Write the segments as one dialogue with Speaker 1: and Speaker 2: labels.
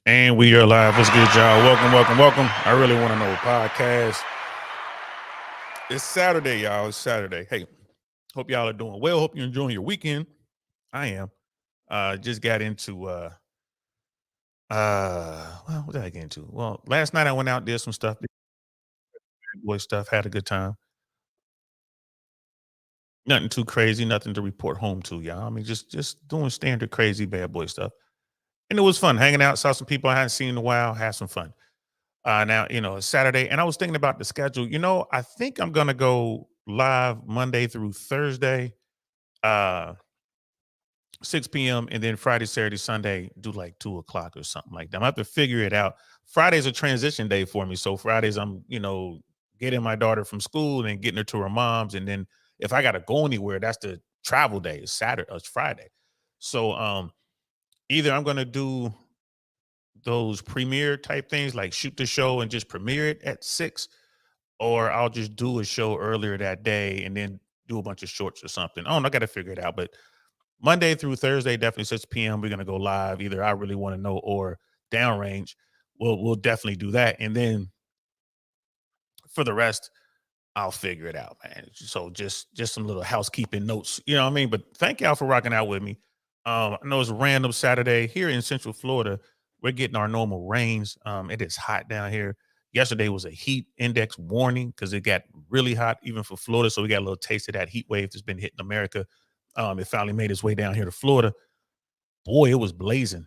Speaker 1: And we are live. What's good, y'all? Welcome, welcome, welcome. I really want to know podcast. It's Saturday, y'all. It's Saturday. Hey, hope y'all are doing well. Hope you're enjoying your weekend. I am. Just got into well, what did I get into? Well, last night I went out, did some stuff, boy stuff, had a good time. Nothing too crazy, nothing to report home to, y'all. I mean, just doing standard crazy bad boy stuff. And it was fun hanging out, saw some people I hadn't seen in a while, had some fun. Now, it's Saturday, and I was thinking about the schedule. I think I'm gonna go live Monday through Thursday, uh, 6 p.m., and then Friday, Saturday, Sunday, do like 2 o'clock or something like that. I have to figure it out. Friday's a transition day for me. So Fridays, I'm, getting my daughter from school and getting her to her mom's. And then if I gotta go anywhere, that's the travel day. It's Saturday, it's Friday. So either I'm gonna do those premiere type things, like shoot the show and just premiere it at 6, or I'll just do a show earlier that day and then do a bunch of shorts or something. I got to figure it out. But Monday through Thursday, definitely 6 p.m. We're gonna go live. Either I really want to know or downrange. We'll definitely do that. And then for the rest, I'll figure it out, man. So just some little housekeeping notes, you know what I mean? But thank y'all for rocking out with me. I know it's a random Saturday here in Central Florida. We're getting our normal rains. It is hot down here. Yesterday was a heat index warning because it got really hot even for Florida. So we got a little taste of that heat wave that's been hitting America. It finally made its way down here to Florida. Boy, it was blazing.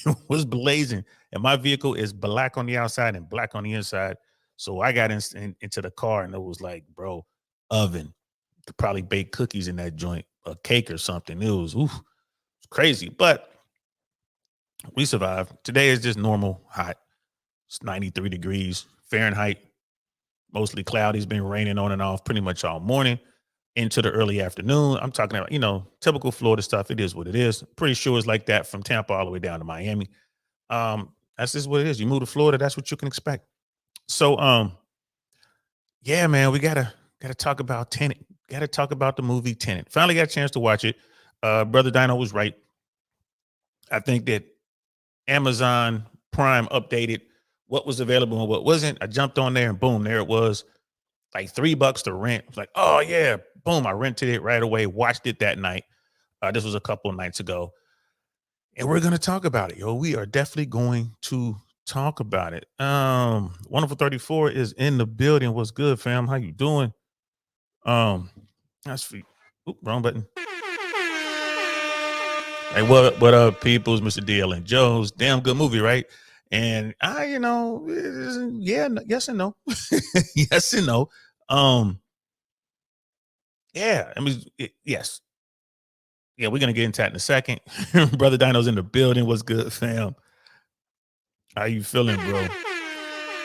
Speaker 1: It was blazing. And my vehicle is black on the outside and black on the inside. So I got into the car and it was like, bro, oven. Could probably bake cookies in that joint, a cake or something. It was crazy. But we survived. Today is just normal hot. It's 93 degrees Fahrenheit, mostly cloudy. It's been raining on and off pretty much all morning into the early afternoon. I'm talking about, typical Florida stuff. It is what it is. Pretty sure it's like that from Tampa all the way down to Miami. That's just what it is. You move to Florida, that's what you can expect. So yeah, man, we gotta talk about Tenet. Gotta talk about the movie Tenet. Finally got a chance to watch it. Brother Dino was right. I think that Amazon Prime updated what was available and what wasn't. I jumped on there and boom, there it was. Like $3 to rent. It's like, oh yeah, boom. I rented it right away, watched it that night. This was a couple of nights ago. And we're gonna talk about it, yo. We are definitely going to talk about it. Wonderful 34 is in the building. What's good, fam? How you doing? Um, that's for wrong button. Hey, what up, peoples? Mr. DL and Joe's damn good movie, right? And yeah, yes and no, yes and no. Um, yeah, I mean, yes, yeah, we're gonna get into that in a second. Brother Dino's in the building. What's good, fam? How you feeling, bro?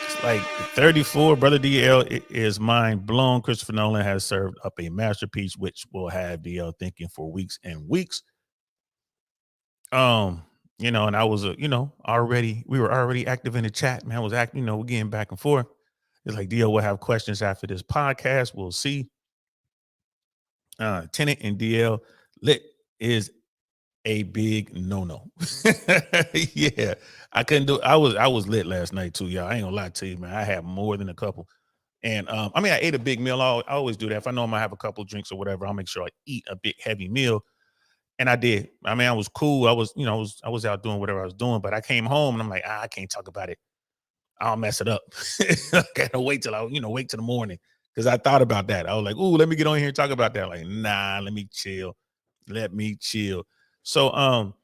Speaker 1: It's like 34, Brother DL is mind blown. Christopher Nolan has served up a masterpiece, which will have DL thinking for weeks and weeks. Um, and I was, we were already active in the chat, man. I was acting, we're getting back and forth. It's like DL will have questions after this podcast. We'll see. Tenet and DL lit is a big no. Yeah, I couldn't do. I was lit last night too, y'all. I ain't gonna lie to you, man. I had more than a couple, and I mean, I ate a big meal. I always do that. If I know I'm gonna have a couple drinks or whatever, I'll make sure I eat a big heavy meal. And I did. I mean, I was cool. I was out doing whatever I was doing, but I came home and I'm like, I can't talk about it. I'll mess it up. I gotta wait till wait till the morning because I thought about that. I was like, ooh, let me get on here and talk about that. Like, nah, let me chill. Let me chill. So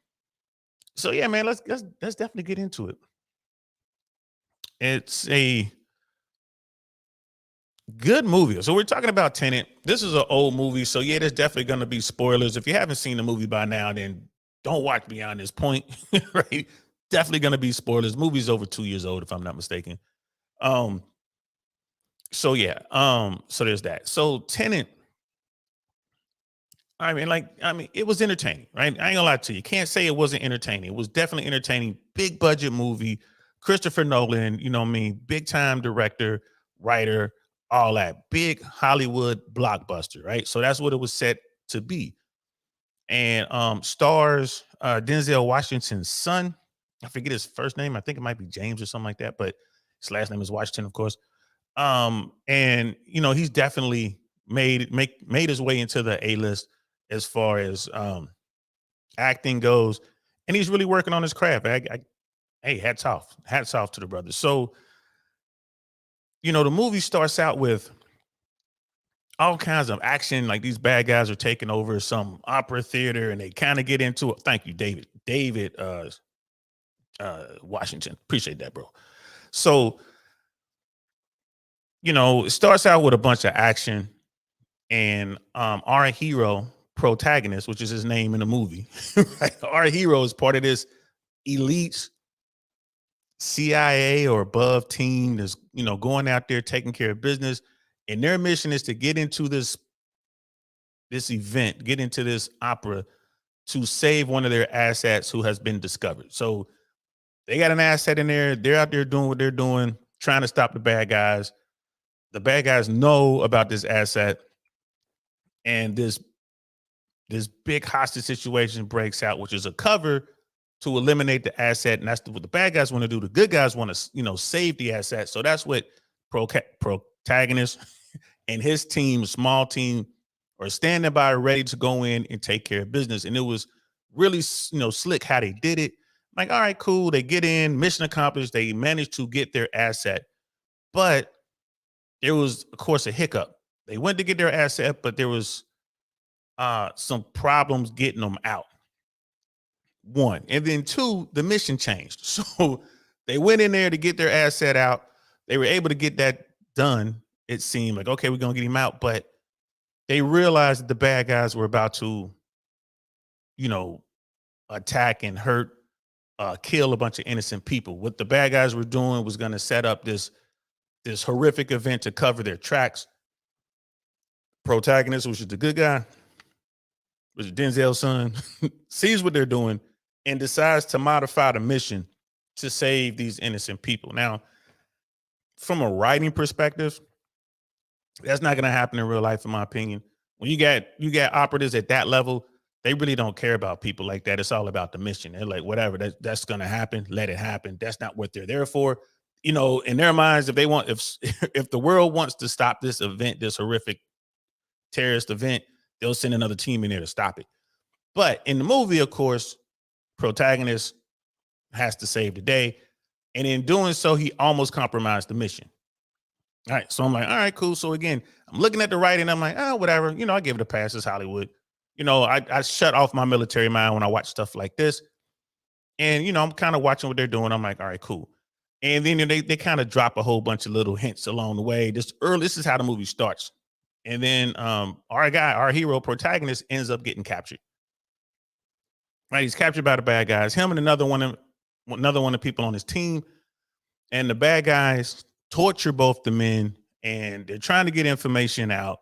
Speaker 1: so yeah, man, let's definitely get into it. It's a good movie. So we're talking about Tenet. This is an old movie, so yeah, there's definitely going to be spoilers. If you haven't seen the movie by now, then don't watch beyond this point, right? Definitely going to be spoilers. Movie's over 2 years old, if I'm not mistaken. Um. So yeah. So there's that. So Tenet. I mean, it was entertaining, right? I ain't gonna lie to you. Can't say it wasn't entertaining. It was definitely entertaining. Big budget movie. Christopher Nolan, what I mean, big time director, writer, all that. Big Hollywood blockbuster, right? So that's what it was set to be. And stars Denzel Washington's son. I forget his first name. I think it might be James or something like that, but his last name is Washington, of course. And he's definitely made his way into the A list as far as acting goes, and he's really working on his craft. Hey, hats off to the brother. So the movie starts out with all kinds of action, like these bad guys are taking over some opera theater, and they kind of get into it. Thank you, David Washington. Appreciate that, bro. So it starts out with a bunch of action, and our hero protagonist, which is his name in the movie, right? Our hero is part of this elite CIA or above team that's going out there taking care of business, and their mission is to get into this event, get into this opera to save one of their assets who has been discovered. So they got an asset in there. They're out there doing what they're doing, trying to stop the bad guys. The bad guys know about this asset, and this big hostage situation breaks out, which is a cover to eliminate the asset, and that's what the bad guys want to do. The good guys want to, save the asset. So that's what protagonist and his team, small team, are standing by, ready to go in and take care of business. And it was really, slick how they did it. Like, all right, cool. They get in, mission accomplished. They managed to get their asset, but there was, of course, a hiccup. They went to get their asset, but there was some problems getting them out. One, and then two, the mission changed. So they went in there to get their asset out. They were able to get that done. It seemed like, okay, we're gonna get him out, but they realized that the bad guys were about to, attack and hurt, kill a bunch of innocent people. What the bad guys were doing was going to set up this horrific event to cover their tracks. Protagonist, which is the good guy, which is Denzel's son, sees what they're doing and decides to modify the mission to save these innocent people. Now, from a writing perspective, that's not going to happen in real life, in my opinion. When you got operatives at that level, they really don't care about people like that. It's all about the mission. They're like, whatever, that's going to happen, let it happen. That's not what they're there for. In their minds, if the world wants to stop this event, this horrific terrorist event, they'll send another team in there to stop it. But in the movie, of course, protagonist has to save the day. And in doing so, he almost compromised the mission. All right. So I'm like, all right, cool. So again, I'm looking at the writing. I'm like, oh, whatever. I give it a pass. It's Hollywood. I shut off my military mind when I watch stuff like this. And, I'm kind of watching what they're doing. I'm like, all right, cool. And then they kind of drop a whole bunch of little hints along the way. This is how the movie starts. And then our hero protagonist ends up getting captured. Right. He's captured by the bad guys, him and another one of the people on his team. And the bad guys torture both the men, and they're trying to get information out.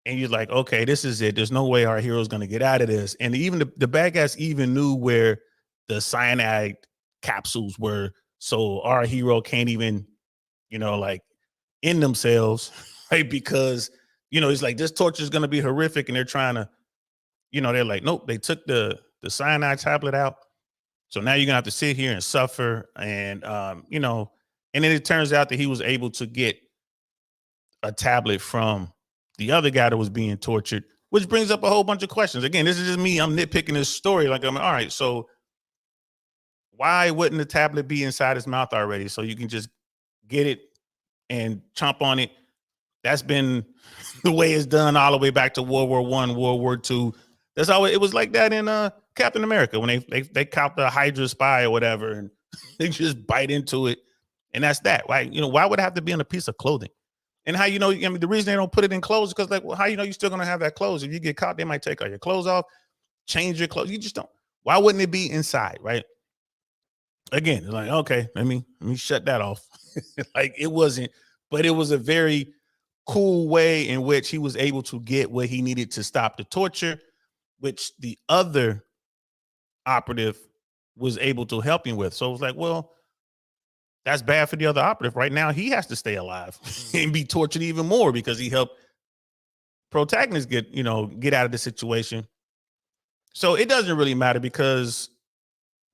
Speaker 1: And you're like, okay, this is it. There's no way our hero's going to get out of this. And even the bad guys even knew where the cyanide capsules were. So our hero can't even, end themselves, right? Because, it's like this torture is going to be horrific. And they're trying to, they're like, nope, they took the cyanide tablet out. So now you're gonna have to sit here and suffer. And and then it turns out that he was able to get a tablet from the other guy that was being tortured, which brings up a whole bunch of questions. Again, this is just me. I'm nitpicking this story. Like, I'm all right. So why wouldn't the tablet be inside his mouth already? So you can just get it and chomp on it. That's been the way it's done all the way back to World War I, World War II. That's how it was like that in Captain America when they caught the Hydra spy or whatever, and they just bite into it, and that's that. Right? Why would it have to be on a piece of clothing? And how the reason they don't put it in clothes is because, like, well, how you're still gonna have that clothes? If you get caught, they might take all your clothes off, change your clothes. You just don't. Why wouldn't it be inside? Right? Again, it's like, okay, let me shut that off. Like, it wasn't, but it was a very cool way in which he was able to get what he needed to stop the torture, which the other operative was able to help him with. So it was like, well, that's bad for the other operative. Right now, he has to stay alive and be tortured even more because he helped protagonist get out of the situation. So it doesn't really matter because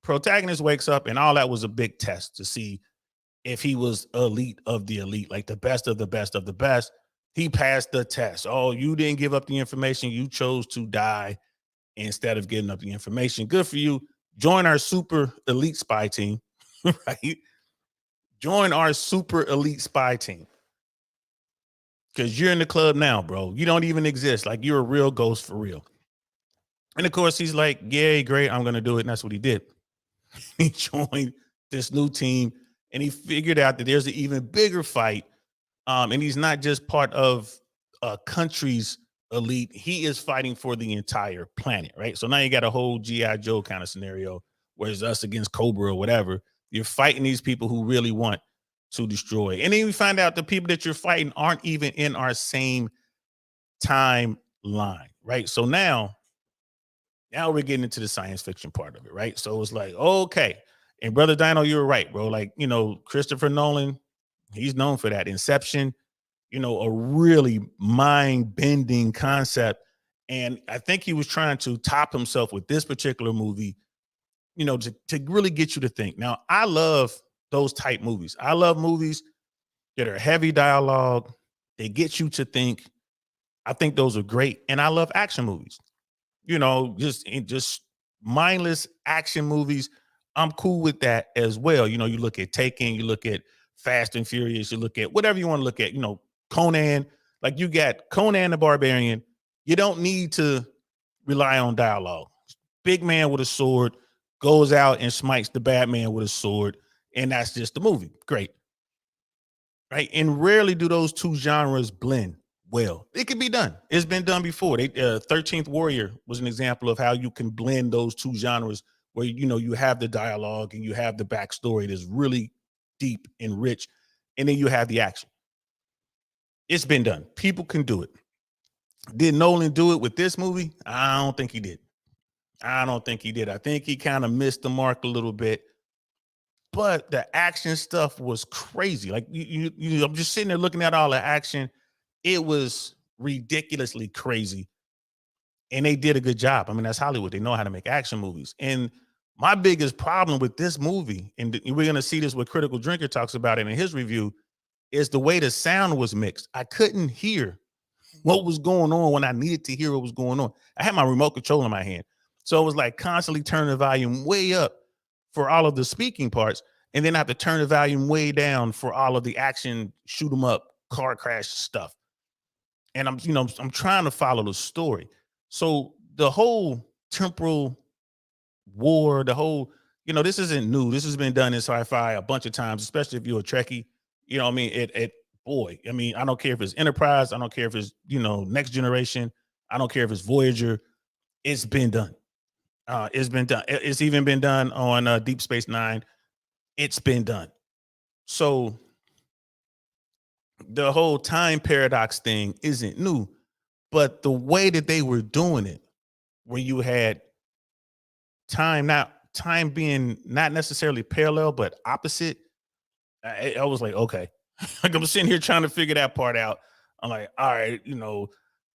Speaker 1: Protagonist wakes up, and all that was a big test to see if he was elite of the elite, like the best of the best of the best. He passed the test. Oh, you didn't give up the information. You chose to die instead of giving up the information. Good for you. Join our super elite spy team, right? Join our super elite spy team because you're in the club now, bro. You don't even exist. Like you're a real ghost for real. And of course, he's like, "Yay, great, I'm gonna do it." And that's what he did. He joined this new team, and he figured out that there's an even bigger fight. And he's not just part of a country's elite; he is fighting for the entire planet, right? So now you got a whole GI Joe kind of scenario, where it's us against Cobra or whatever. You're fighting these people who really want to destroy, and then we find out the people that you're fighting aren't even in our same timeline, right? So now we're getting into the science fiction part of it, right? So it's like, okay. And Brother Dino, you're right, bro. Like, Christopher Nolan, he's known for that. Inception, a really mind bending concept. And I think he was trying to top himself with this particular movie, to really get you to think. Now, I love those type movies. I love movies that are heavy dialogue, they get you to think. I think those are great. And I love action movies. Just mindless action movies. I'm cool with that as well. You look at Taken, you look at Fast and Furious, you look at whatever you want to look at, Conan, like you got Conan the Barbarian. You don't need to rely on dialogue. Big man with a sword goes out and smites the bad man with a sword, and that's just the movie. Great. Right. And rarely do those two genres blend well. It can be done. It's been done before. 13th Warrior was an example of how you can blend those two genres where, you have the dialogue and you have the backstory that's really deep and rich. And then you have the action. It's been done. People can do it. Did Nolan do it with this movie? I don't think he did. I think he kind of missed the mark a little bit. But the action stuff was crazy. Like I'm just sitting there looking at all the action. It was ridiculously crazy, and they did a good job. I mean, that's Hollywood. They know how to make action movies. And my biggest problem with this movie, and we're going to see this what Critical Drinker talks about it in his review, is the way the sound was mixed. I couldn't hear what was going on when I needed to hear what was going on. I had my remote control in my hand, so it was like constantly turning the volume way up for all of the speaking parts, and then I have to turn the volume way down for all of the action, shoot 'em up, car crash stuff. And I'm trying to follow the story. So the whole temporal war, the whole, this isn't new. This has been done in sci-fi a bunch of times, especially if you're a Trekkie. You know what I mean? Boy, I mean, I don't care if it's Enterprise, I don't care if it's, Next Generation, I don't care if it's Voyager. It's been done. It's been done. It's even been done on Deep Space Nine. It's been done. So the whole time paradox thing isn't new, but the way that they were doing it, where you had time being not necessarily parallel but opposite, I was like, okay. Like I'm sitting here trying to figure that part out. I'm like, all right,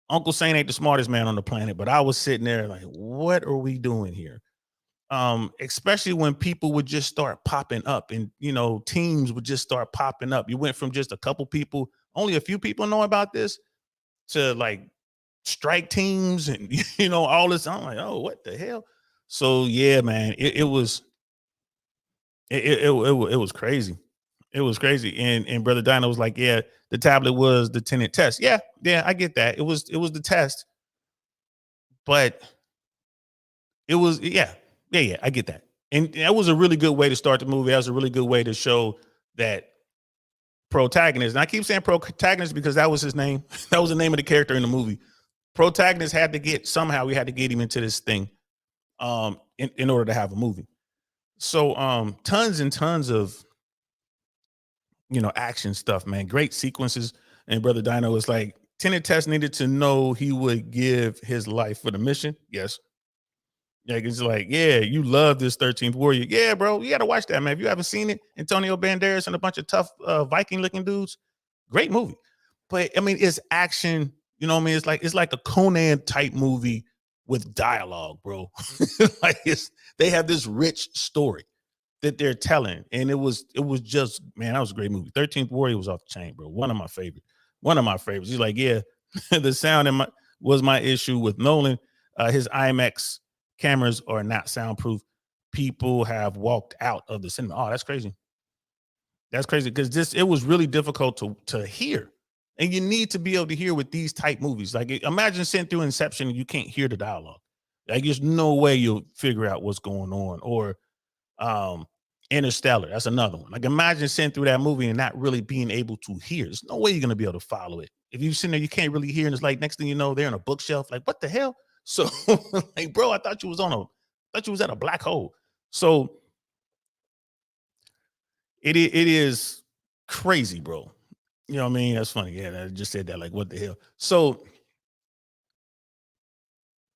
Speaker 1: Uncle Saint ain't the smartest man on the planet, but I was sitting there like, what are we doing here? Especially when people would just start popping up and teams would just start popping up. You went from just a couple people, only a few people know about this, to like strike teams and all this. I'm like, oh, what the hell? So yeah, man, it was it was crazy. It was crazy. And Brother Dino was like, yeah, the tablet was the Tenet test. Yeah, I get that. It was the test, but it was, yeah, I get that. And that was a really good way to start the movie. That was a really good way to show that protagonist. And I keep saying protagonist because that was his name. That was the name of the character in the movie. Protagonist had to get, somehow we had to get him into this thing in order to have a movie. So tons and tons of action stuff, man. Great sequences. And Brother Dino was like, Tenet Test needed to know he would give his life for the mission. Yes. Yeah, it's like, yeah, you love this 13th Warrior. Yeah, bro, you got to watch that, man. If you haven't seen it, Antonio Banderas and a bunch of tough Viking-looking dudes, great movie. But I mean, it's action. You know what I mean? It's like a Conan type movie with dialogue, bro. Like they have this rich story that they're telling, and it was just, man, that was a great movie. 13th Warrior was off the chain, bro. One of my favorite. One of my favorites. He's like, yeah, the sound was my issue with Nolan. His IMAX cameras are not soundproof. People have walked out of the cinema. Oh, that's crazy. That's crazy because it was really difficult to hear. And you need to be able to hear with these type movies. Like imagine sitting through Inception and you can't hear the dialogue. Like there's no way you'll figure out what's going on. Or um Interstellar, that's another one. Like imagine sitting through that movie and not really being able to hear. There's no way you're gonna be able to follow it. If you sitting there, you can't really hear, and it's like next thing you know, they're in a bookshelf. Like, what the hell? So like, bro, I thought you was at a black hole. So it is crazy, bro. You know what I mean? That's funny. Yeah, I just said that. Like, what the hell? So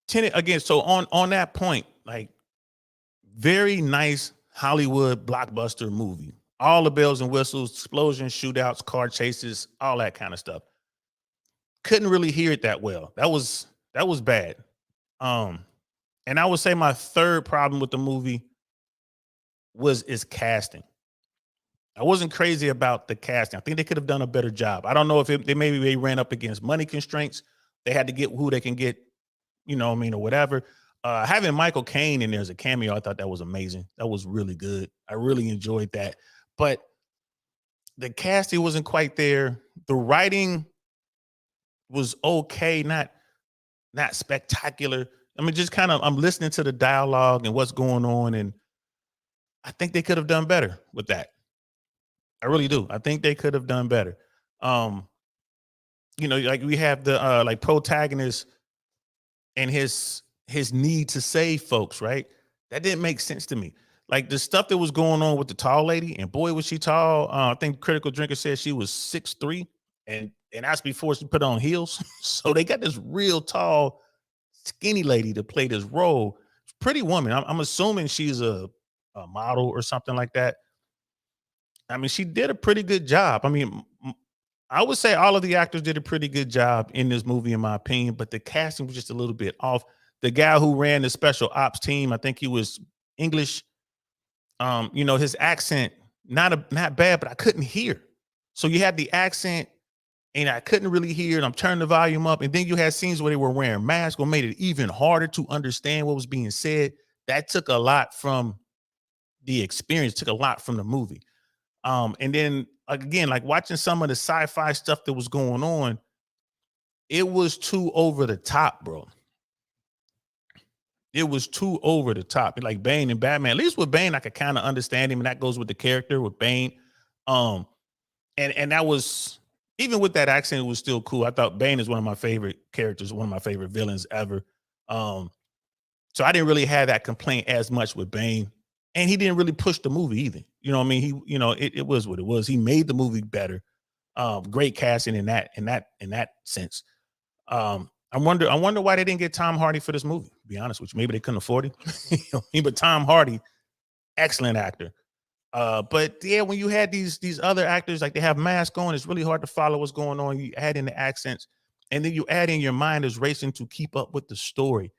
Speaker 1: Tenet again. So on that point, like, very nice Hollywood blockbuster movie. All the bells and whistles, explosions, shootouts, car chases, all that kind of stuff. Couldn't really hear it that well. That was bad. Um, and I would say my third problem with the movie was its casting. I wasn't crazy about the casting. I think they could have done a better job. I don't know if they ran up against money constraints. They had to get who they can get, you know what I mean, or whatever. Having Michael Caine in there as a cameo, I thought that was amazing. That was really good. I really enjoyed that. But the casting wasn't quite there. The writing was okay, not spectacular. I mean, just kind of I'm listening to the dialogue and what's going on, and I think they could have done better with that. I really do. I think they could have done better. Um, like we have the like protagonist and his need to save folks, right? That didn't make sense to me. Like the stuff that was going on with the tall lady, and boy was she tall. I think Critical Drinker said she was 6'3", and that's before she put on heels. So they got this real tall, skinny lady to play this role. Pretty woman. I'm assuming she's a model or something like that. I mean, she did a pretty good job. I mean, I would say all of the actors did a pretty good job in this movie, in my opinion, but the casting was just a little bit off. The guy who ran the special ops team, I think he was English. His accent, not bad, but I couldn't hear. So you had the accent and I couldn't really hear, and I'm turning the volume up. And then you had scenes where they were wearing masks, what made it even harder to understand what was being said. That took a lot from the experience, took a lot from the movie. And then again, like watching some of the sci-fi stuff that was going on, it was too over the top, bro. It was too over the top. Like Bane and Batman. At least with Bane, I could kind of understand him, and that goes with the character with Bane. Um, and that was even with that accent, it was still cool. I thought Bane is one of my favorite characters, one of my favorite villains ever. Um, so I didn't really have that complaint as much with Bane. And he didn't really push the movie either. You know what I mean? It was what it was. He made the movie better. Great casting in that sense. I wonder why they didn't get Tom Hardy for this movie. To be honest with you, maybe they couldn't afford him. But Tom Hardy, excellent actor. But yeah, when you had these other actors, like they have masks on, it's really hard to follow what's going on. You add in the accents, and then you add in your mind is racing to keep up with the story,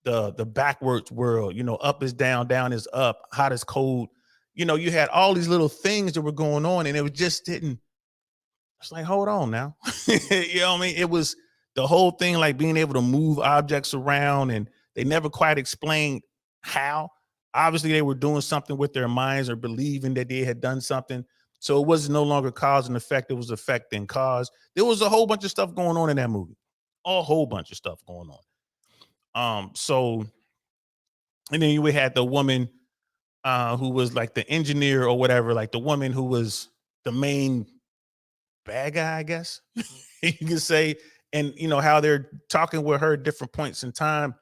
Speaker 1: the backwards world. Up is down, down is up, hot is cold. You had all these little things that were going on, and it just didn't. It's like, hold on now. You know what I mean? It was the whole thing, like being able to move objects around, and they never quite explained how. Obviously, they were doing something with their minds or believing that they had done something. So it was no longer cause and effect. It was effect and cause. There was a whole bunch of stuff going on in that movie. A whole bunch of stuff going on. So, and then you had the woman who was like the engineer or whatever, like the woman who was the main bad guy, I guess you can say. And how they're talking with her at different points in time.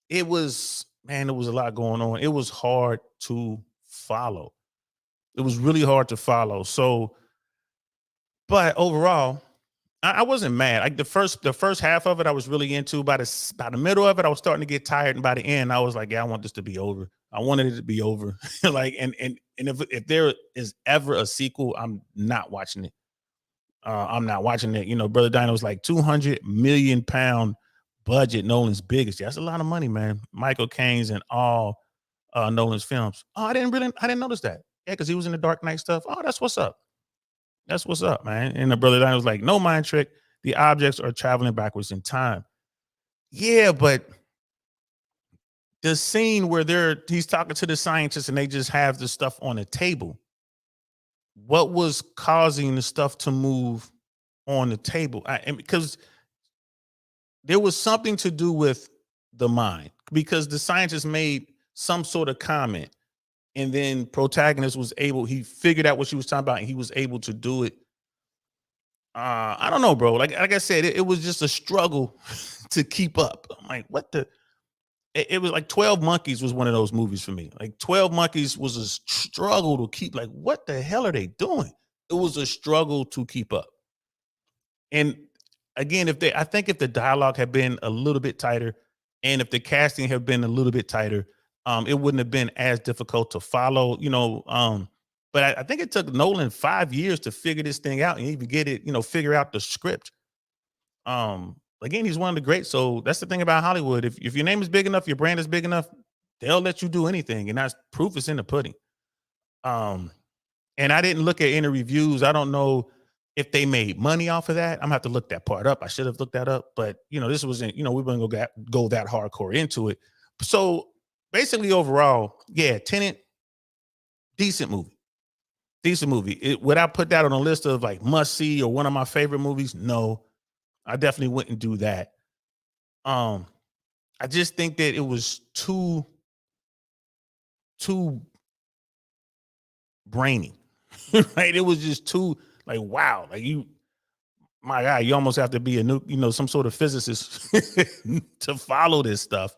Speaker 1: It was, man, there was a lot going on. It was hard to follow. It was really hard to follow. So, but overall, I wasn't mad. Like the first half of it, I was really into. By the middle of it, I was starting to get tired, and by the end, I was like, yeah, I want this to be over. I wanted it to be over. Like, and if there is ever a sequel, I'm not watching it. I'm not watching it. Brother Dino was like 200 million pound budget Nolan's biggest. Yeah, that's a lot of money, man. Michael Caine's in all Nolan's films. Oh, I didn't notice that. Yeah, because he was in the Dark Knight stuff. Oh, that's what's up. That's what's up, man. And the brother that was like, no mind trick. The objects are traveling backwards in time. Yeah, but the scene where he's talking to the scientists and they just have the stuff on the table. What was causing the stuff to move on the table? And because there was something to do with the mind, because the scientist made some sort of comment, and then protagonist was able, he figured out what she was talking about and he was able to do it. I don't know, bro. Like I said, it was just a struggle to keep up. I'm like, what the it was like 12 Monkeys was one of those movies for me. Like 12 Monkeys was a struggle to keep, like, what the hell are they doing? It was a struggle to keep up. And again, I think if the dialogue had been a little bit tighter and if the casting had been a little bit tighter, it wouldn't have been as difficult to follow, but I think it took Nolan 5 years to figure this thing out and even get it, figure out the script. Again, he's one of the greats. So that's the thing about Hollywood. If your name is big enough, your brand is big enough, they'll let you do anything. And that's proof is in the pudding. Um, and I didn't look at any reviews. I don't know if they made money off of that. I'm gonna have to look that part up. I should have looked that up, but this wasn't, we wouldn't go that hardcore into it. So basically, overall, yeah, Tenet, decent movie. Decent movie. Would I put that on a list of like must see or one of my favorite movies? No, I definitely wouldn't do that. Um, I just think that it was too brainy, right? It was just too like wow, like my God, you almost have to be some sort of physicist to follow this stuff.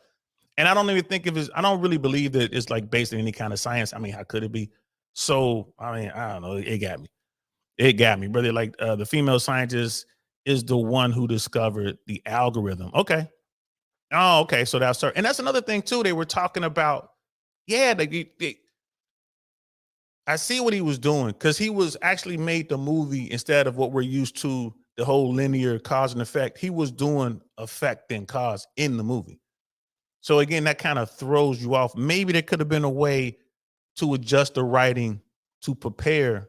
Speaker 1: And I don't even think of it. I don't really believe that it's like based on any kind of science. I mean, how could it be? So I mean, I don't know. It got me. It got me, brother. Like the female scientist is the one who discovered the algorithm. Okay. Oh, okay. So that's her. And that's another thing too. They were talking about. Yeah, I see what he was doing because he was actually made the movie instead of what we're used to, the whole linear cause and effect. He was doing effect and cause in the movie. So again, that kind of throws you off. Maybe there could have been a way to adjust the writing to prepare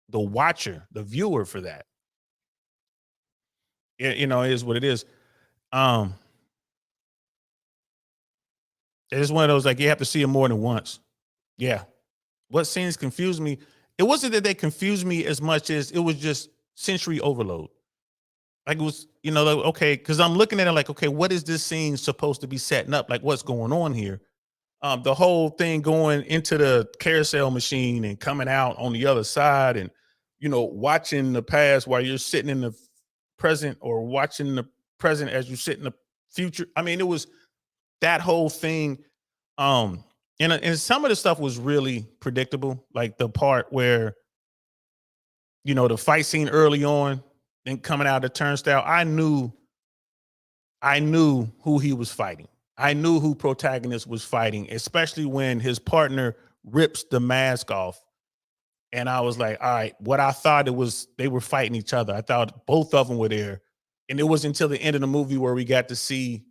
Speaker 1: the watcher, the viewer for that. It is what it is. Um, it's one of those like you have to see it more than once. Yeah. What scenes confused me? It wasn't that they confused me as much as it was just sensory overload. Like it was, like, okay, because I'm looking at it like, okay, what is this scene supposed to be setting up? Like, what's going on here? The whole thing going into the carousel machine and coming out on the other side, and watching the past while you're sitting in the present, or watching the present as you sit in the future. I mean, it was that whole thing. Um, and some of the stuff was really predictable, like the part where the fight scene early on and coming out of the turnstile. I knew who he was fighting. I knew who protagonist was fighting, especially when his partner rips the mask off. And I was like, all right, what I thought it was, they were fighting each other. I thought both of them were there. And it was until the end of the movie where we got to see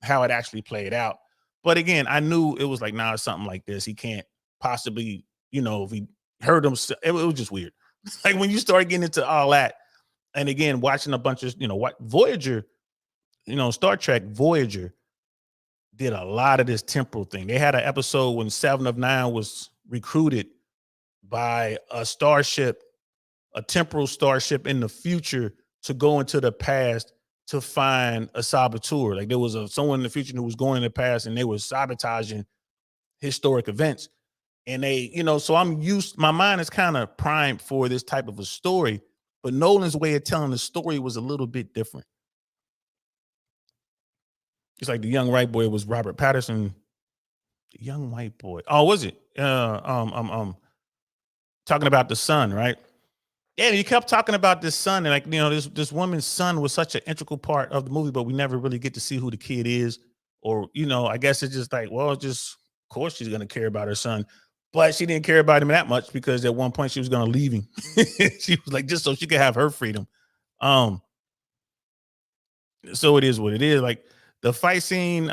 Speaker 1: how it actually played out. But again, I knew it was like, nah, it's something like this. He can't possibly, if he heard him, it was just weird. Like when you start getting into all that, and again, watching a bunch of, what Voyager, Star Trek Voyager did a lot of this temporal thing. They had an episode when Seven of Nine was recruited by a starship, a temporal starship in the future, to go into the past to find a saboteur. Like there was someone in the future who was going in the past and they were sabotaging historic events. And they, so my mind is kind of primed for this type of a story, but Nolan's way of telling the story was a little bit different. It's like the young white boy was Robert Patterson. The young white boy. Oh, was it? Talking about the son, right? Yeah, you kept talking about this son, and like this woman's son was such an integral part of the movie, but we never really get to see who the kid is, or I guess it's just like, well, just of course she's gonna care about her son, but she didn't care about him that much because at one point she was gonna leave him. She was like, just so she could have her freedom. Um, So it is what it is. Like the fight scene,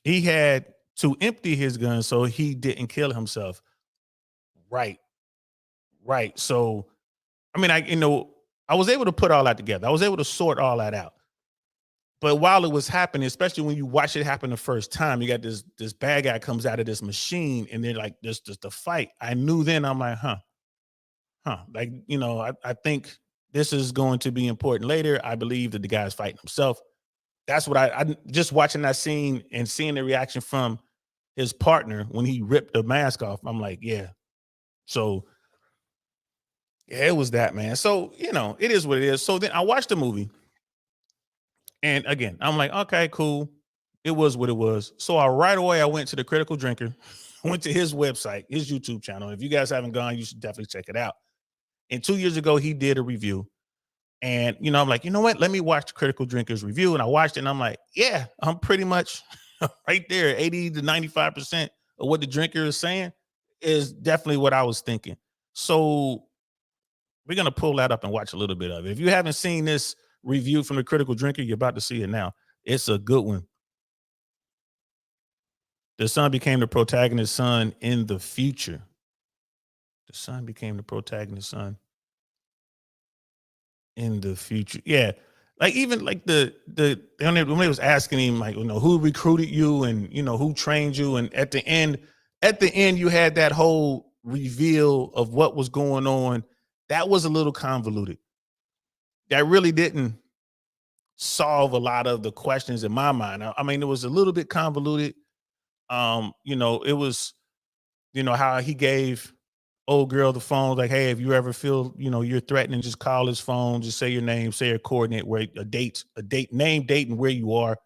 Speaker 1: he had to empty his gun so he didn't kill himself. Right, right. So I mean, I was able to put all that together. I was able to sort all that out. But while it was happening, especially when you watch it happen the first time, you got this bad guy comes out of this machine, and they're like, "This the fight." I knew then. I'm like, huh. Like I think this is going to be important later. I believe that the guy's fighting himself. That's what I just watching that scene and seeing the reaction from his partner when he ripped the mask off. I'm like, yeah. So yeah, it was that, man. So it is what it is. So then I watched the movie, and again, I'm like, okay, cool. It was what it was. So right away I went to the Critical Drinker, went to his website, his YouTube channel. If you guys haven't gone, you should definitely check it out. And 2 years ago, he did a review. And I'm like, you know what? Let me watch the Critical Drinker's review. And I watched it, and I'm like, yeah, I'm pretty much right there. 80 to 95% of what the drinker is saying is definitely what I was thinking. So we're gonna pull that up and watch a little bit of it. If you haven't seen this review from the Critical Drinker, you're about to see it now. It's a good one. The son became the protagonist's son in the future. The son became the protagonist's son in the future. Yeah. Like even like when they was asking him like, who recruited you and who trained you. And at the end, you had that whole reveal of what was going on. That was a little convoluted. That really didn't solve a lot of the questions in my mind. I mean, it was a little bit convoluted. It was, how he gave old girl the phone, like, hey, if you ever feel, you're threatening, just call his phone, just say your name, say a coordinate, where a date, name, date, and where you are,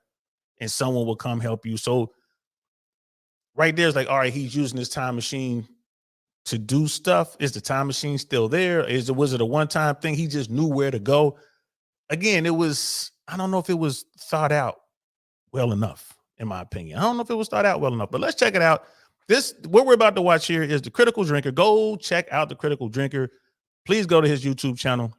Speaker 1: and someone will come help you. So right there is like, all right, he's using this time machine to do stuff. Is the time machine still there? Was it a one-time thing? He just knew where to go. Again, I don't know if it was thought out well enough, in my opinion. I don't know if it was thought out well enough, but let's check it out. What we're about to watch here is the Critical Drinker. Go check out the Critical Drinker. Please go to his YouTube channel.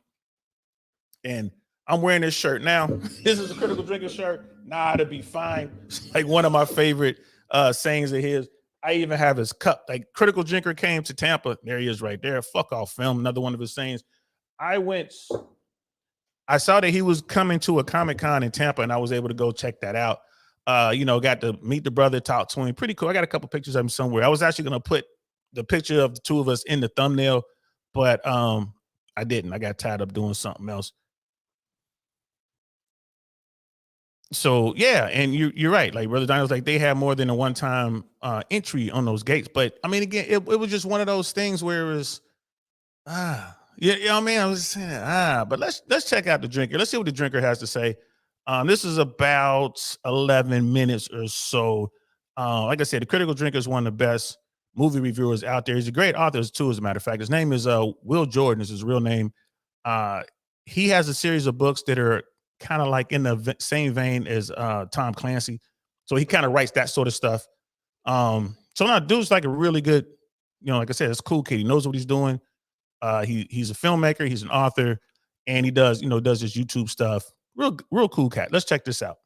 Speaker 1: And I'm wearing this shirt now. This is a Critical Drinker shirt. Nah, to be fine. It's like one of my favorite sayings of his. I even have his cup. Like Critical Drinker came to Tampa. There he is right there. Fuck off film. Another one of his sayings. I saw that he was coming to a Comic-Con in Tampa, and I was able to go check that out. Got to meet the brother, talk to him. Pretty cool. I got a couple pictures of him somewhere. I was actually going to put the picture of the two of us in the thumbnail, but I didn't. I got tied up doing something else. So yeah, and you're right. Like Brother Daniel's like, they had more than a one-time entry on those gates. But I mean, again, it was just one of those things where it was I mean, I was saying but let's check out the drinker. Let's see what the drinker has to say. This is about 11 minutes or so. Like I said, the Critical Drinker is one of the best movie reviewers out there. He's a great author too, as a matter of fact. His name is Will Jordan, is his real name. He has a series of books that are kind of like in the same vein as Tom Clancy. So he kind of writes that sort of stuff. So now dude's like a really good, like I said, it's a cool kid. He knows what he's doing. He's a filmmaker, he's an author, and he does his YouTube stuff. Real cool cat. Let's check this out.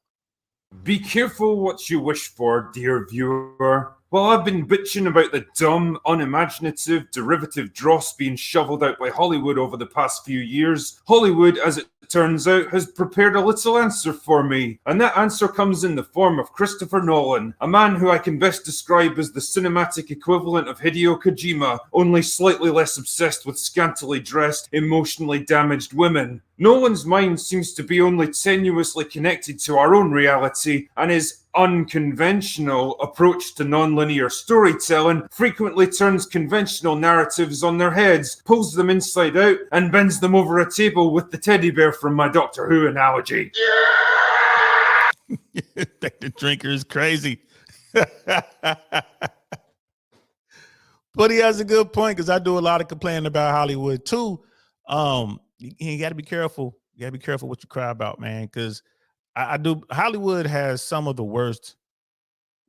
Speaker 2: Be careful what you wish for, dear viewer. While I've been bitching about the dumb, unimaginative, derivative dross being shoveled out by Hollywood over the past few years, Hollywood, as it turns out, has prepared a little answer for me. And that answer comes in the form of Christopher Nolan, a man who I can best describe as the cinematic equivalent of Hideo Kojima, only slightly less obsessed with scantily dressed, emotionally damaged women. Nolan's mind seems to be only tenuously connected to our own reality, and his unconventional approach to non-linear storytelling frequently turns conventional narratives on their heads, pulls them inside out, and bends them over a table with the teddy bear from my Doctor Who analogy.
Speaker 1: The drinker is crazy. But he has a good point, because I do a lot of complaining about Hollywood too. You got to be careful. You got to be careful what you cry about, man, because I do. Hollywood has some of the worst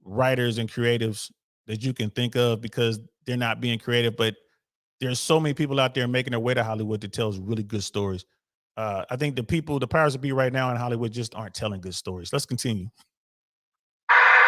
Speaker 1: writers and creatives that you can think of, because they're not being creative. But there's so many people out there making their way to Hollywood that tells really good stories. I think the powers that be right now in Hollywood just aren't telling good stories. Let's continue.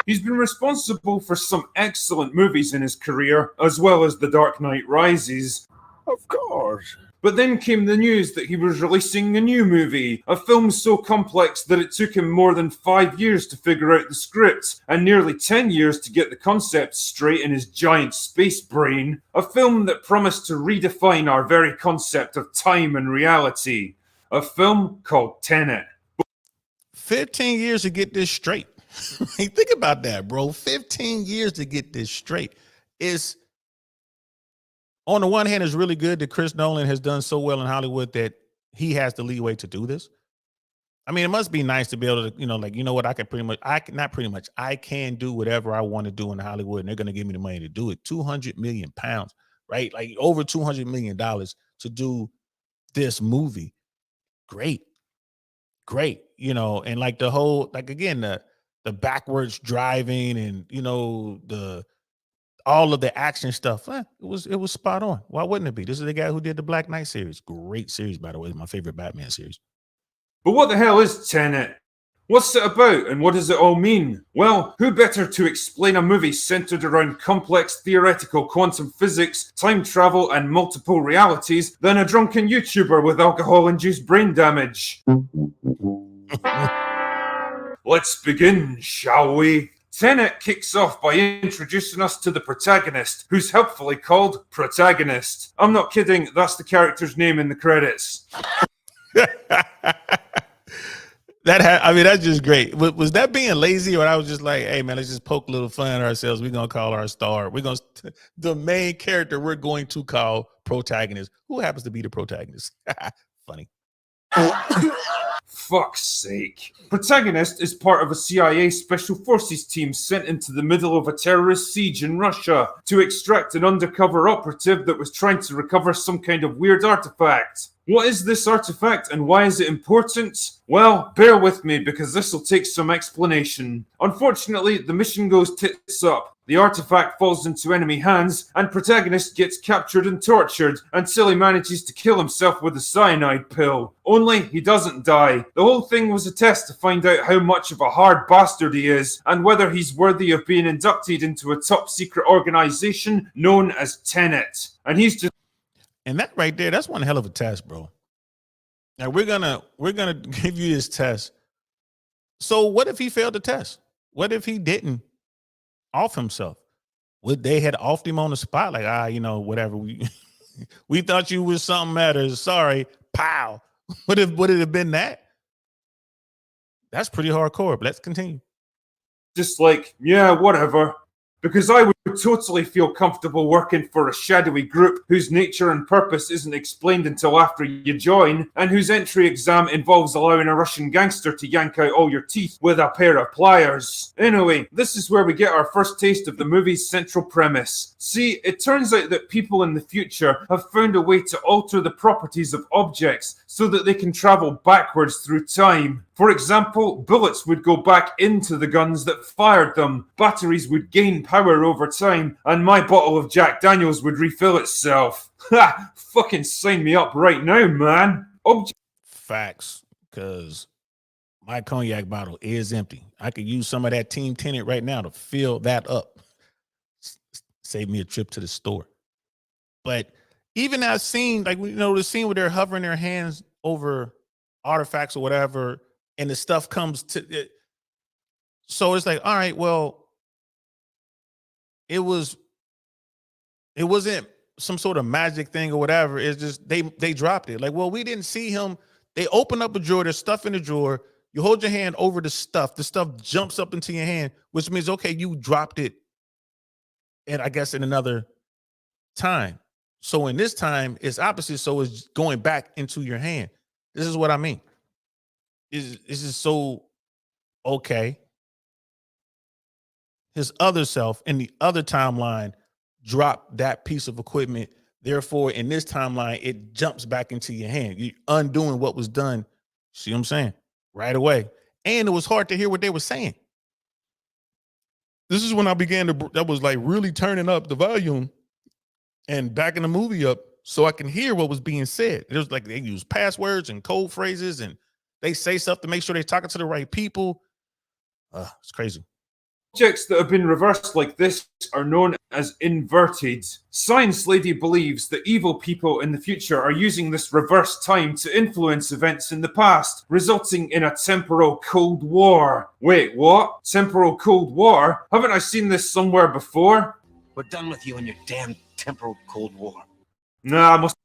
Speaker 2: He's been responsible for some excellent movies in his career, as well as The Dark Knight Rises.
Speaker 3: Of course.
Speaker 2: But then came the news that he was releasing a new movie, a film so complex that it took him more than 5 years to figure out the script, and nearly 10 years to get the concept straight in his giant space brain. A film that promised to redefine our very concept of time and reality. A film called Tenet.
Speaker 1: 15 years to get this straight. Hey, think about that, bro. 15 years to get this straight. Is on the one hand, it's really good that Chris Nolan has done so well in Hollywood that he has the leeway to do this. I mean, it must be nice to be able to, like, you know what, I can do whatever I want to do in Hollywood, and they're going to give me the money to do it. 200 million pounds, right? Like over $200 million to do this movie. Great. And like the whole, like, again, the backwards driving and, all of the action stuff, it was spot on. Why wouldn't it be? This is the guy who did the Black Knight series. Great series, by the way. My favorite Batman series.
Speaker 2: But what the hell is Tenet? What's it about and what does it all mean? Well, who better to explain a movie centered around complex theoretical quantum physics, time travel, and multiple realities than a drunken YouTuber with alcohol-induced brain damage? Let's begin, shall we? Tenet kicks off by introducing us to the protagonist, who's helpfully called Protagonist. I'm not kidding, that's the character's name in the credits.
Speaker 1: That's just great. Was that being lazy, or I was just like, hey man, let's just poke a little fun at ourselves. We're gonna call our star. The main character we're going to call protagonist. Who happens to be the protagonist? Funny.
Speaker 2: Fuck's sake. Protagonist is part of a CIA Special Forces team sent into the middle of a terrorist siege in Russia to extract an undercover operative that was trying to recover some kind of weird artifact. What is this artifact and why is it important? Well, bear with me because this will take some explanation. Unfortunately, the mission goes tits up. The artifact falls into enemy hands and protagonist gets captured and tortured until he manages to kill himself with a cyanide pill. Only he doesn't die. The whole thing was a test to find out how much of a hard bastard he is and whether he's worthy of being inducted into a top secret organization known as Tenet.
Speaker 1: And that right there, that's one hell of a test, bro. Now we're gonna give you this test. So what if he failed the test? What if he didn't off himself? Would they had offed him on the spot? Like, whatever. We thought you was something matters. Sorry, pow. Would it have been that? That's pretty hardcore, but let's continue.
Speaker 2: Just like, yeah, whatever. Because I would totally feel comfortable working for a shadowy group whose nature and purpose isn't explained until after you join, and whose entry exam involves allowing a Russian gangster to yank out all your teeth with a pair of pliers. Anyway, this is where we get our first taste of the movie's central premise. See, it turns out that people in the future have found a way to alter the properties of objects so that they can travel backwards through time. For example, bullets would go back into the guns that fired them, batteries would gain power over time, and my bottle of Jack Daniels would refill itself. Ha! Fucking sign me up right now, man.
Speaker 1: Facts, because my cognac bottle is empty. I could use some of that Team Tenet right now to fill that up. Save me a trip to the store. But even that scene, like, the scene where they're hovering their hands over artifacts or whatever, and the stuff comes to it. So it's like, all right, well, it wasn't some sort of magic thing or whatever. It's just they dropped it. Like, well, we didn't see him. They open up a drawer, there's stuff in the drawer. You hold your hand over the stuff jumps up into your hand, which means, okay, you dropped it. And I guess in another time. So in this time, it's opposite. So it's going back into your hand. This is what I mean. This is so okay. His other self in the other timeline dropped that piece of equipment. Therefore, in this timeline, it jumps back into your hand. You're undoing what was done. See what I'm saying? Right away. And it was hard to hear what they were saying. This is when I began that was like really turning up the volume and backing the movie up so I can hear what was being said. It was like they use passwords and code phrases, and they say stuff to make sure they're talking to the right people. It's crazy.
Speaker 2: Objects that have been reversed like this are known as inverted. Science Lady believes that evil people in the future are using this reverse time to influence events in the past, resulting in a temporal Cold War. Wait, what? Temporal Cold War? Haven't I seen this somewhere before?
Speaker 3: We're done with you and your damn temporal Cold War.
Speaker 2: Nah, I must.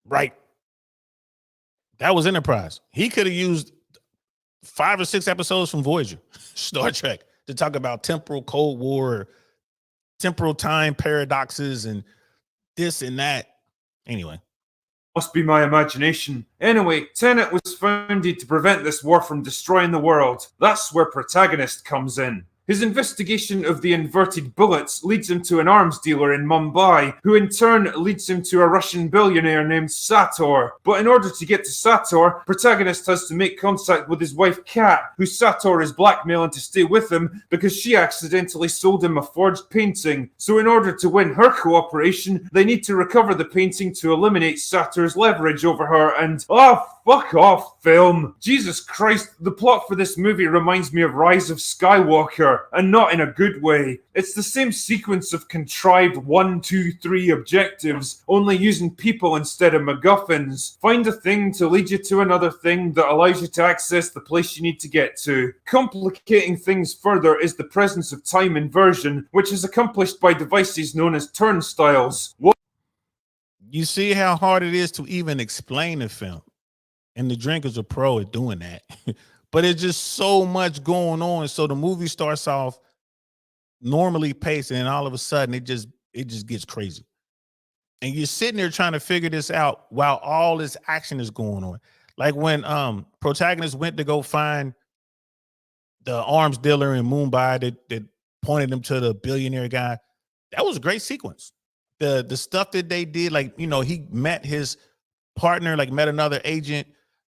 Speaker 1: Right. That was Enterprise. He could have used 5 or 6 episodes from Voyager, Star Trek, to talk about temporal Cold War, temporal time paradoxes, and this and that. Anyway.
Speaker 2: Must be my imagination. Anyway, Tenet was founded to prevent this war from destroying the world. That's where Protagonist comes in. His investigation of the inverted bullets leads him to an arms dealer in Mumbai, who in turn leads him to a Russian billionaire named Sator. But in order to get to Sator, Protagonist has to make contact with his wife Kat, who Sator is blackmailing to stay with him because she accidentally sold him a forged painting. So in order to win her cooperation, they need to recover the painting to eliminate Sator's leverage over her and... fuck off, film. Jesus Christ, the plot for this movie reminds me of Rise of Skywalker, and not in a good way. It's the same sequence of contrived 1, 2, 3 objectives, only using people instead of MacGuffins. Find a thing to lead you to another thing that allows you to access the place you need to get to. Complicating things further is the presence of time inversion, which is accomplished by devices known as turnstiles.
Speaker 1: You see how hard it is to even explain the film. And the Drinkers are pro at doing that. But it's just so much going on. So the movie starts off normally paced, and then all of a sudden it just gets crazy. And you're sitting there trying to figure this out while all this action is going on. Like when Protagonist went to go find the arms dealer in Mumbai that pointed him to the billionaire guy. That was a great sequence. The stuff that they did, like, you know, he met his partner, like met another agent,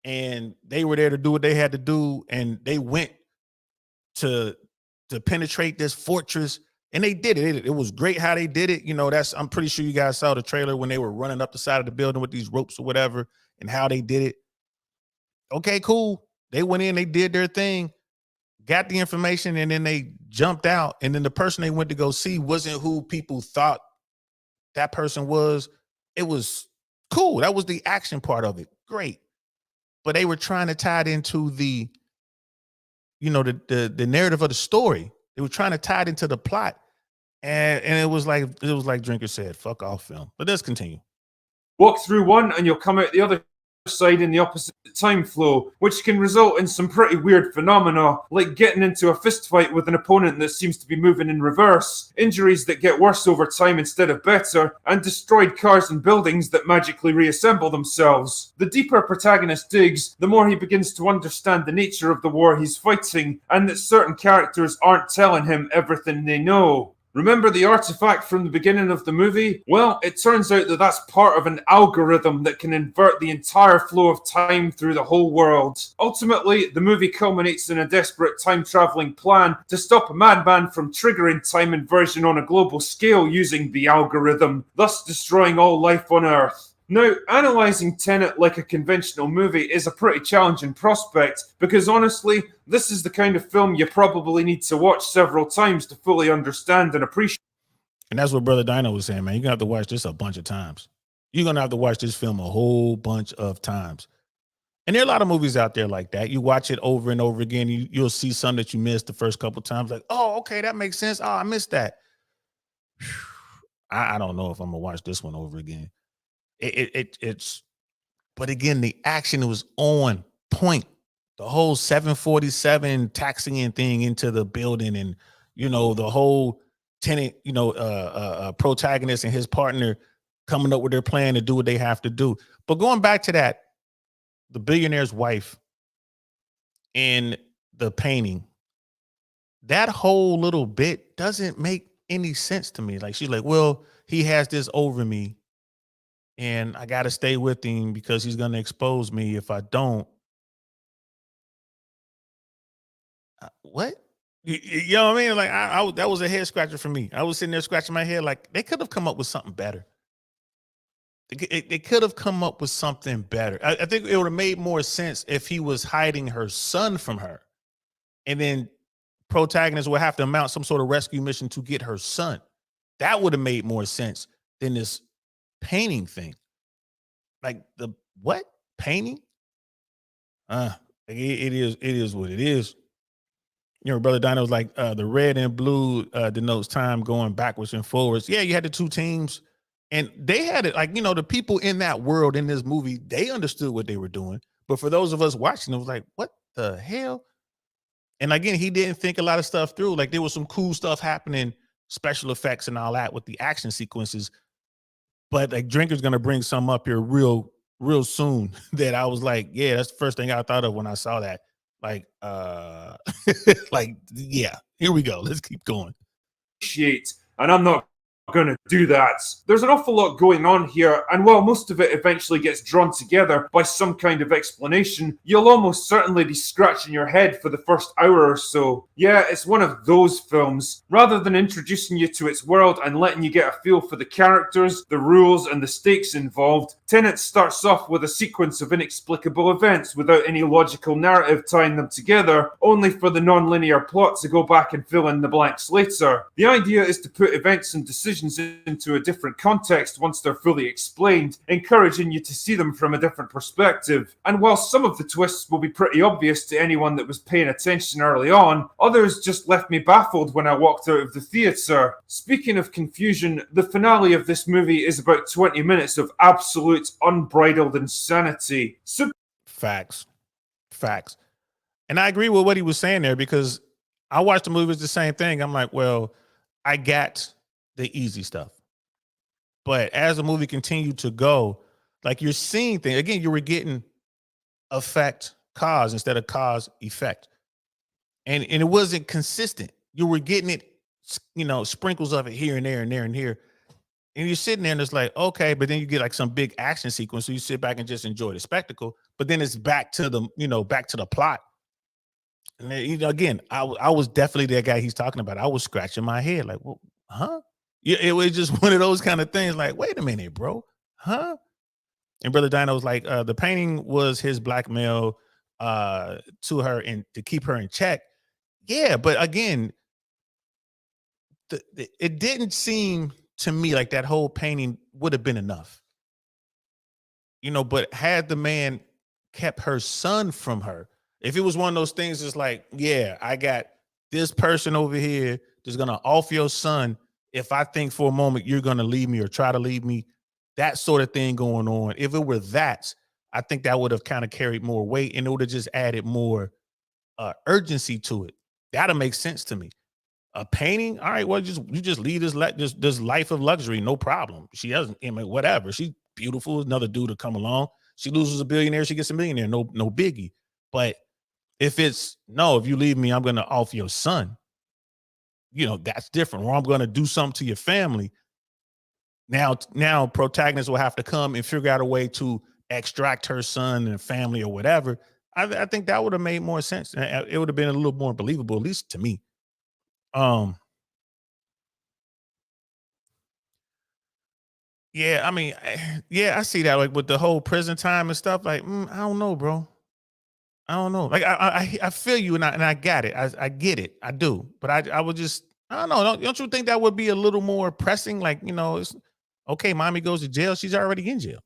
Speaker 1: and they were there to do what they had to do, and they went to penetrate this fortress, and they did it. It was great how they did it. You know, I'm pretty sure you guys saw the trailer when they were running up the side of the building with these ropes or whatever, and how they did it. Okay, cool. They went in, they did their thing, got the information, and then they jumped out, and then the person they went to go see wasn't who people thought that person was. It was cool. That was the action part of it. Great. But they were trying to tie it into the, you know, the narrative of the story. They were trying to tie it into the plot. And it was like Drinker said, fuck off, film. But let's continue.
Speaker 2: Walk through one and you'll come out the other side in the opposite time flow, which can result in some pretty weird phenomena, like getting into a fist fight with an opponent that seems to be moving in reverse, injuries that get worse over time instead of better, and destroyed cars and buildings that magically reassemble themselves. The deeper Protagonist digs, the more he begins to understand the nature of the war he's fighting, and that certain characters aren't telling him everything they know. Remember the artifact from the beginning of the movie? Well, it turns out that that's part of an algorithm that can invert the entire flow of time through the whole world. Ultimately, the movie culminates in a desperate time-traveling plan to stop a madman from triggering time inversion on a global scale using the algorithm, thus destroying all life on Earth. Now, analysing Tenet like a conventional movie is a pretty challenging prospect because honestly, this is the kind of film you probably need to watch several times to fully understand and appreciate.
Speaker 1: And that's what Brother Dino was saying, man. You're going to have to watch this a bunch of times. You're going to have to watch this film a whole bunch of times. And there are a lot of movies out there like that. You watch it over and over again. You'll see some that you missed the first couple times. Like, oh, okay, that makes sense. Oh, I missed that. I don't know if I'm going to watch this one over again. It's, but again, the action was on point. The whole 747 taxiing thing into the building, and you know the whole Tenet, you know, Protagonist and his partner coming up with their plan to do what they have to do. But going back to that, the billionaire's wife in the painting, that whole little bit doesn't make any sense to me. Like she's like, well, he has this over me, and I got to stay with him because he's going to expose me if I don't. What? You know what I mean? Like, that was a head scratcher for me. I was sitting there scratching my head like they could have come up with something better. They could have come up with something better. I think it would have made more sense if he was hiding her son from her, and then protagonist would have to mount some sort of rescue mission to get her son. That would have made more sense than this painting thing. Like the what painting? It is what it is. You know, Brother Dino was like, the red and blue denotes time going backwards and forwards. Yeah, you had the two teams, and they had it like, you know, the people in that world in this movie, they understood what they were doing. But for those of us watching, it was like, what the hell? And again, he didn't think a lot of stuff through. Like there was some cool stuff happening, special effects and all that with the action sequences. But like Drinker's gonna bring some up here real soon that I was like, yeah, that's the first thing I thought of when I saw that. Like, like, yeah, here we go. Let's keep going.
Speaker 2: And I'm not going to do that. There's an awful lot going on here, and while most of it eventually gets drawn together by some kind of explanation, you'll almost certainly be scratching your head for the first hour or so. Yeah, it's one of those films. Rather than introducing you to its world and letting you get a feel for the characters, the rules, and the stakes involved, Tenet starts off with a sequence of inexplicable events without any logical narrative tying them together, only for the non-linear plot to go back and fill in the blanks later. The idea is to put events and decisions into a different context once they're fully explained, encouraging you to see them from a different perspective. And while some of the twists will be pretty obvious to anyone that was paying attention early on, others just left me baffled when I walked out of the theatre. Speaking of confusion, the finale of this movie is about 20 minutes of absolute unbridled insanity.
Speaker 1: Facts. And I agree with what he was saying there, because I watched the movie, it's the same thing. I'm like, well, I got the easy stuff. But as the movie continued to go, like you're seeing things, again, you were getting effect cause instead of cause effect. And it wasn't consistent. You were getting it, you know, sprinkles of it here and there and there and here. And you're sitting there and it's like, okay, but then you get like some big action sequence. So you sit back and just enjoy the spectacle. But then it's back to the, you know, back to the plot. And then, you know, again, I was definitely that guy he's talking about. I was scratching my head like, well, huh? Yeah, it was just one of those kind of things like, wait a minute, bro. Huh? And Brother Dino was like, the painting was his blackmail to her and to keep her in check. Yeah, but again, it didn't seem to me like that whole painting would have been enough. You know, but had the man kept her son from her, if it was one of those things, it's like, yeah, I got this person over here that's gonna off your son if I think for a moment you're gonna leave me or try to leave me, that sort of thing going on. If it were that, I think that would have kind of carried more weight and it would have just added more urgency to it. That'll make sense to me. A painting, all right, well, you just lead this life of luxury, no problem. She doesn't, I mean, whatever. She's beautiful. Another dude to come along. She loses a billionaire, she gets a millionaire. No biggie. But if it's no, if you leave me, I'm gonna off your son. You know, that's different. Or I'm gonna do something to your family. Now protagonists will have to come and figure out a way to extract her son and family or whatever. I think that would have made more sense. It would have been a little more believable, at least to me. Yeah, I mean, yeah, I see that like with the whole prison time and stuff. Like, I don't know, bro. I don't know. Like, I feel you, and I got it. I get it. I do. But I would just, I don't know. Don't you think that would be a little more pressing? Like, you know, it's okay. Mommy goes to jail. She's already in jail,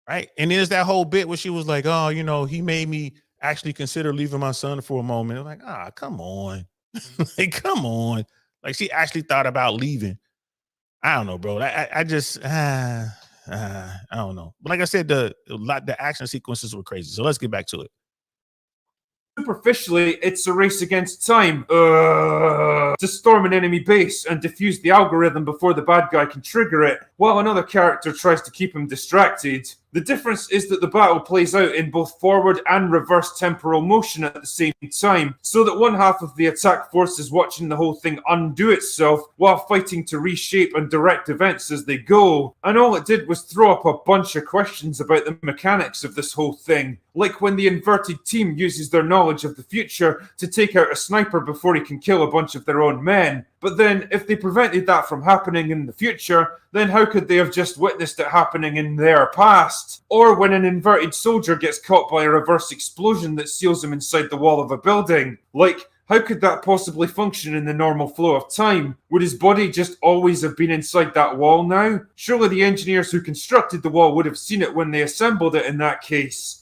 Speaker 1: right? And there's that whole bit where she was like, oh, you know, he made me actually consider leaving my son for a moment. I'm like, come on. Like, come on. Like, she actually thought about leaving. I don't know, bro. I just I don't know. But like I said, the action sequences were crazy. So let's get back to it.
Speaker 2: Superficially, it's a race against time. To storm an enemy base and defuse the algorithm before the bad guy can trigger it, while another character tries to keep him distracted. The difference is that the battle plays out in both forward and reverse temporal motion at the same time, so that one half of the attack force is watching the whole thing undo itself while fighting to reshape and direct events as they go. And all it did was throw up a bunch of questions about the mechanics of this whole thing, like when the inverted team uses their knowledge of the future to take out a sniper before he can kill a bunch of their own men. But then, if they prevented that from happening in the future, then how could they have just witnessed it happening in their past? Or when an inverted soldier gets caught by a reverse explosion that seals him inside the wall of a building? Like, how could that possibly function in the normal flow of time? Would his body just always have been inside that wall now? Surely the engineers who constructed the wall would have seen it when they assembled it in that case.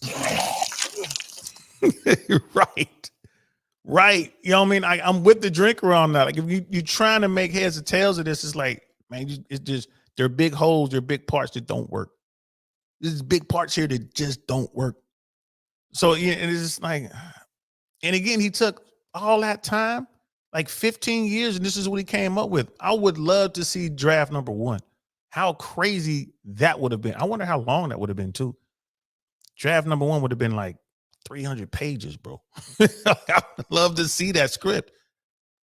Speaker 1: Right. Right. You know what I mean? I'm with the drinker on that. Like, if you're trying to make heads or tails of this, it's like, man, it's just, there are big holes, there are big parts that don't work. There's big parts here that just don't work. So, yeah, and it's just like, and again, he took all that time, like 15 years, and this is what he came up with. I would love to see draft number 1. How crazy that would have been. I wonder how long that would have been, too. Draft number 1 would have been like 300 pages, bro. I would love to see that script,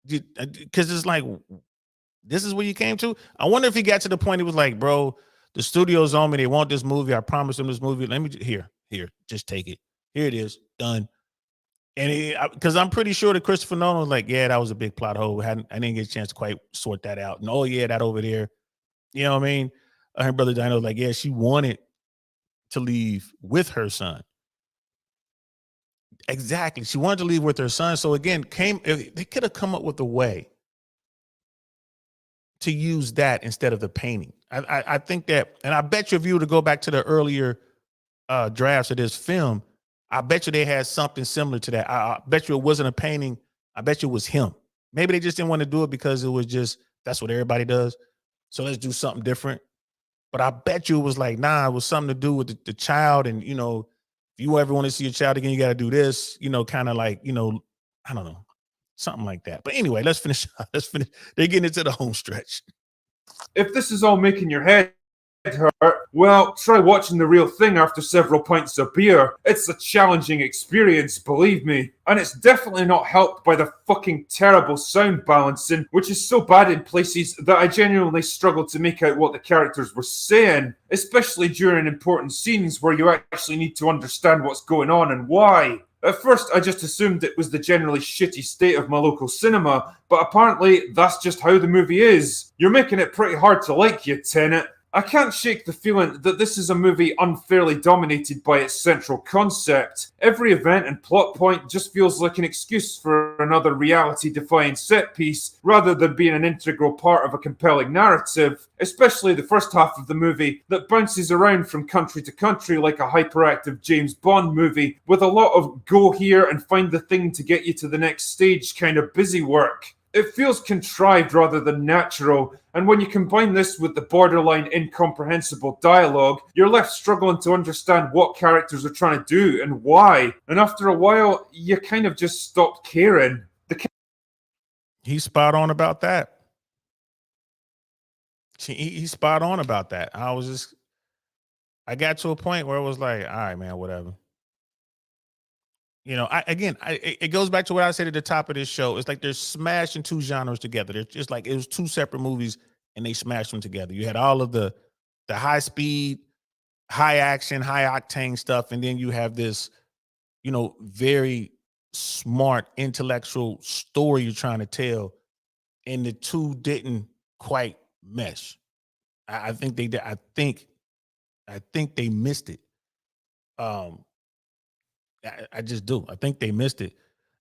Speaker 1: because it's like, this is where you came to. I wonder if he got to the point he was like, bro, the studio's on me, they want this movie, I promised them this movie, let me here, just take it, here it is, done. And because I'm pretty sure that Christopher Nolan was like, yeah, that was a big plot hole, I didn't get a chance to quite sort that out, and oh yeah, that over there, you know what I mean? Her brother Dino was like, yeah, she wanted to leave with her son. Exactly. She wanted to leave with her son. So again, they could have come up with a way to use that instead of the painting. I think that, and I bet you if you were to go back to the earlier drafts of this film, I bet you they had something similar to that. I bet you it wasn't a painting. I bet you it was him. Maybe they just didn't want to do it because it was just, that's what everybody does. So let's do something different. But I bet you it was like, nah, it was something to do with the child. And, you know, if you ever want to see your child again, you got to do this, you know, kind of like, you know, I don't know, something like that. But anyway, let's finish. They're getting into the home stretch.
Speaker 2: If this is all making your head hurt, well, try watching the real thing after several pints of beer. It's a challenging experience, believe me. And it's definitely not helped by the fucking terrible sound balancing, which is so bad in places that I genuinely struggled to make out what the characters were saying, especially during important scenes where you actually need to understand what's going on and why. At first, I just assumed it was the generally shitty state of my local cinema, but apparently that's just how the movie is. You're making it pretty hard to like, you Tenet. I can't shake the feeling that this is a movie unfairly dominated by its central concept. Every event and plot point just feels like an excuse for another reality-defying set piece, rather than being an integral part of a compelling narrative, especially the first half of the movie that bounces around from country to country like a hyperactive James Bond movie, with a lot of go here and find the thing to get you to the next stage kind of busy work. It feels contrived rather than natural, and when you combine this with the borderline incomprehensible dialogue, you're left struggling to understand what characters are trying to do and why. And after a while, you kind of just stopped caring.
Speaker 1: He's spot on about that. He's spot on about that. I got to a point where it was like, all right, man, whatever. You know, it goes back to what I said at the top of this show. It's like they're smashing two genres together. They're just like, it was two separate movies and they smashed them together. You had all of the high speed, high action, high octane stuff. And then you have this, you know, very smart intellectual story you're trying to tell. And the two didn't quite mesh. I think they did. I think they missed it. I just do. I think they missed it.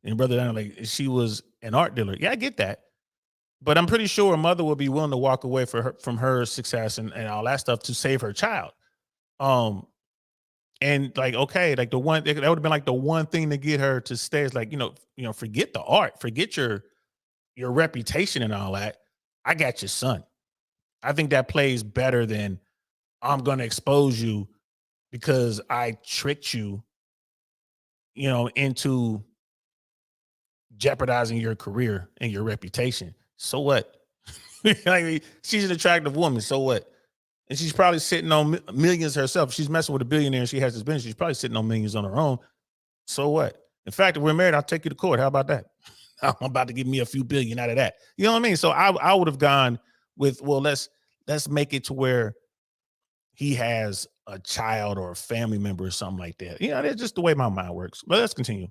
Speaker 1: And brother, like, she was an art dealer. Yeah, I get that. But I'm pretty sure her mother would be willing to walk away from her success and all that stuff to save her child. And like, okay, like that would have been like the one thing to get her to stay. Is like, you know, forget the art, forget your reputation and all that. I got your son. I think that plays better than I'm going to expose you because I tricked you, you know, into jeopardizing your career and your reputation. So what? I mean, she's an attractive woman. So what? And she's probably sitting on millions herself. She's messing with a billionaire and she has this business. She's probably sitting on millions on her own. So what? In fact, if we're married, I'll take you to court. How about that? I'm about to give me a few billion out of that. You know what I mean? So I would have gone with, well, let's make it to where he has a child or a family member or something like that. You know, that's just the way my mind works. But let's continue.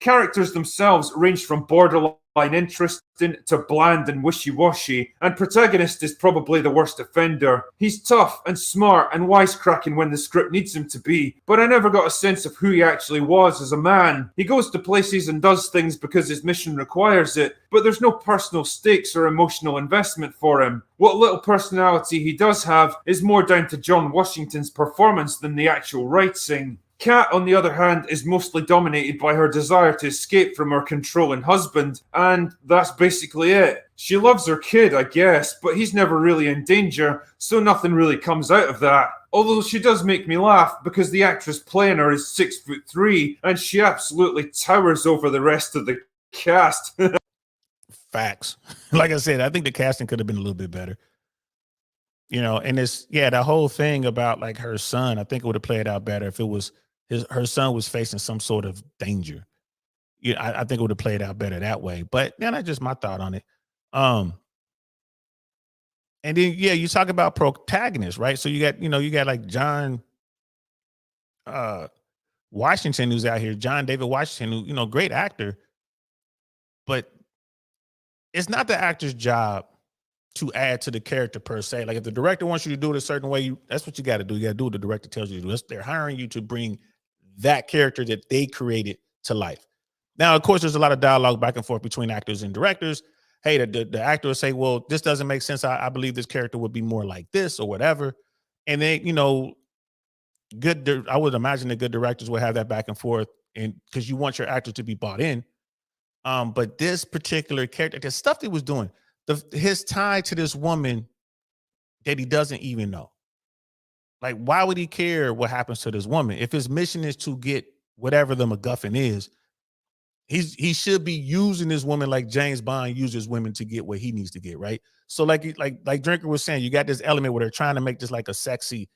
Speaker 2: Characters themselves range from borderline interesting to bland and wishy-washy, and protagonist is probably the worst offender. He's tough and smart and wisecracking when the script needs him to be, but I never got a sense of who he actually was as a man. He goes to places and does things because his mission requires it, but there's no personal stakes or emotional investment for him. What little personality he does have is more down to John Washington's performance than the actual writing. Kat, on the other hand, is mostly dominated by her desire to escape from her controlling husband, and that's basically it. She loves her kid, I guess, but he's never really in danger, so nothing really comes out of that. Although she does make me laugh because the actress playing her is 6'3", and she absolutely towers over the rest of the cast.
Speaker 1: Facts. Like I said, I think the casting could have been a little bit better. And the whole thing about like her son, I think it would have played out better if it was her son was facing some sort of danger. I think it would have played out better that way. But that's just my thought on it. And then you talk about protagonists, right? So you got like John Washington who's out here, John David Washington, who, great actor, but it's not the actor's job to add to the character per se. Like if the director wants you to do it a certain way, that's what you got to do. You got to do what the director tells you to do. They're hiring you to bring that character that they created to life. Now, of course, there's a lot of dialogue back and forth between actors and directors. Hey, the actor will say, well, this doesn't make sense. I believe this character would be more like this or whatever. And then, I would imagine the good directors will have that back and forth, and because you want your actor to be bought in. But this particular character, the stuff he was doing, his tie to this woman that he doesn't even know. Like, why would he care what happens to this woman? If his mission is to get whatever the MacGuffin is, he should be using this woman like James Bond uses women to get what he needs to get, right? So like Drinker was saying, you got this element where they're trying to make this like a sexy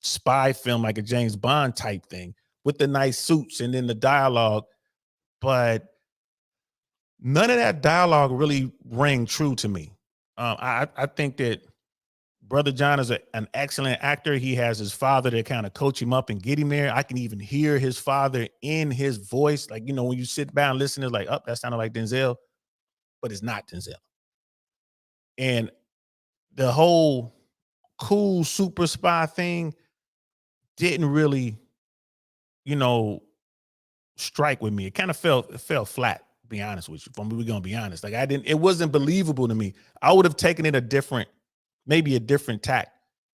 Speaker 1: spy film, like a James Bond type thing with the nice suits and then the dialogue, but none of that dialogue really rang true to me. I think that Brother John is an excellent actor. He has his father to kind of coach him up and get him there. I can even hear his father in his voice. Like, when you sit down and listen, it's like, oh, that sounded like Denzel, but it's not Denzel. And the whole cool super spy thing didn't really, strike with me. It kind of fell flat, to be honest with you. If we're going to be honest. Like it wasn't believable to me. I would have taken it maybe a different tack.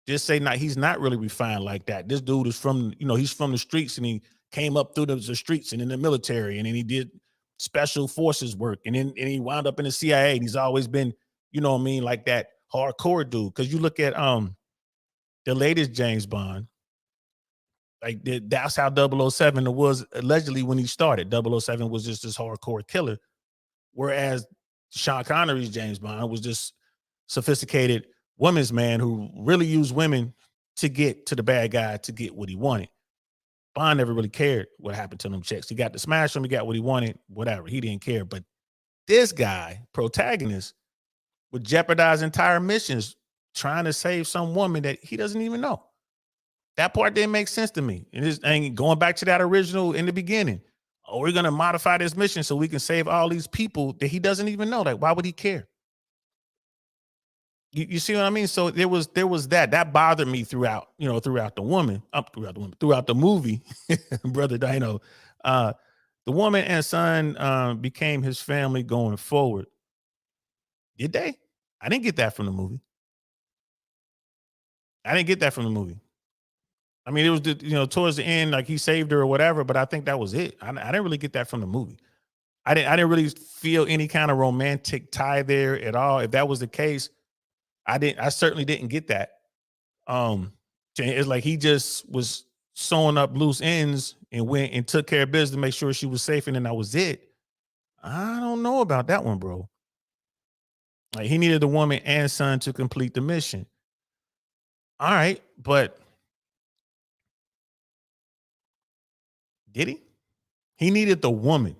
Speaker 1: Just say, he's not really refined like that. This dude is from, he's from the streets, and he came up through the streets and in the military, and then he did special forces work, and he wound up in the CIA, and he's always been, like that hardcore dude. Because you look at the latest James Bond, like that's how 007 was allegedly when he started. 007 was just this hardcore killer, whereas Sean Connery's James Bond was just sophisticated woman's man who really used women to get to the bad guy to get what he wanted. Bond never really cared what happened to them chicks. He got to smash them, he got what he wanted, whatever. He didn't care. But this guy, protagonist, would jeopardize entire missions trying to save some woman that he doesn't even know. That part didn't make sense to me. And going back to that original in the beginning, we're going to modify this mission so we can save all these people that he doesn't even know. Like, why would he care? You see what I mean? So there was that bothered me throughout the movie, Brother Dino. The woman and son became his family going forward. Did they? I didn't get that from the movie. I mean, it was towards the end, like he saved her or whatever, but I think that was it. I didn't really get that from the movie. I didn't really feel any kind of romantic tie there at all. If that was the case, I certainly didn't get that. It's like he just was sewing up loose ends and went and took care of business to make sure she was safe, and then that was it. I don't know about that one, bro. Like, he needed the woman and son to complete the mission. All right, but did he? He needed the woman.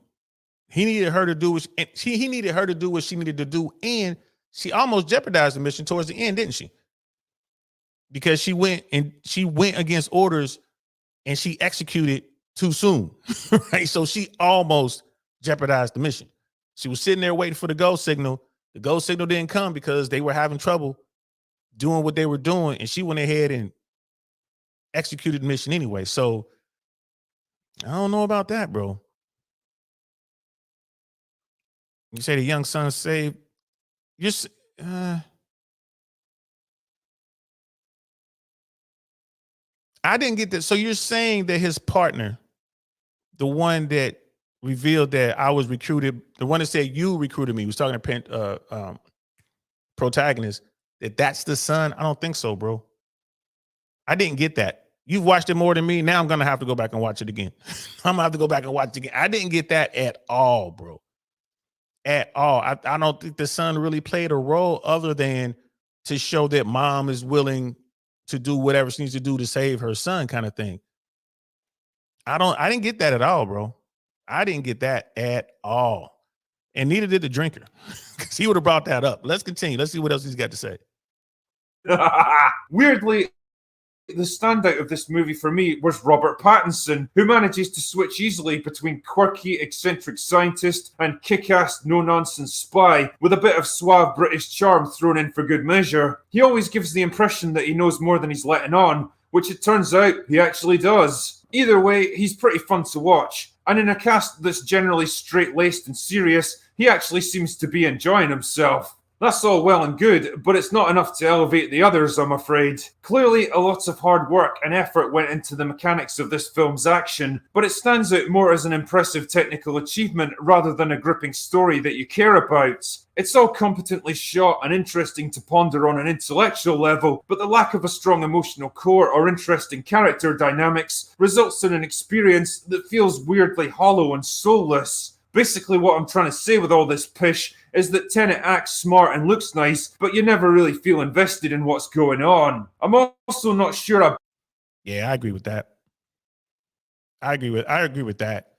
Speaker 1: He needed her to do what he needed her to do what she needed to do, and she almost jeopardized the mission towards the end, didn't she? Because she went against orders and she executed too soon, right? So she almost jeopardized the mission. She was sitting there waiting for the go signal. The go signal didn't come because they were having trouble doing what they were doing, and she went ahead and executed the mission anyway. So I don't know about that, bro. You say the young son saved. Just I didn't get that. So you're saying that his partner, the one that revealed that I was recruited, the one that said you recruited me, was talking to protagonist, that's the son? I don't think so, bro. I didn't get that. You've watched it more than me. Now I'm gonna have to go back and watch it again. I'm gonna have to go back and watch it again. I didn't get that at all, bro. At all. I don't think the son really played a role other than to show that mom is willing to do whatever she needs to do to save her son, kind of thing. I didn't get that at all, bro. I didn't get that at all. And neither did the drinker. Because he would have brought that up. Let's continue. Let's see what else he's got to say.
Speaker 2: Weirdly, the standout of this movie for me was Robert Pattinson, who manages to switch easily between quirky, eccentric scientist and kick-ass, no-nonsense spy with a bit of suave British charm thrown in for good measure. He always gives the impression that he knows more than he's letting on, which it turns out he actually does. Either way, he's pretty fun to watch, and in a cast that's generally straight-laced and serious, he actually seems to be enjoying himself. That's all well and good, but it's not enough to elevate the others, I'm afraid. Clearly, a lot of hard work and effort went into the mechanics of this film's action, but it stands out more as an impressive technical achievement rather than a gripping story that you care about. It's all competently shot and interesting to ponder on an intellectual level, but the lack of a strong emotional core or interesting character dynamics results in an experience that feels weirdly hollow and soulless. Basically, what I'm trying to say with all this pish is that Tenet acts smart and looks nice, but you never really feel invested in what's going on. I'm also not sure.
Speaker 1: Yeah, I agree with that. I agree with that.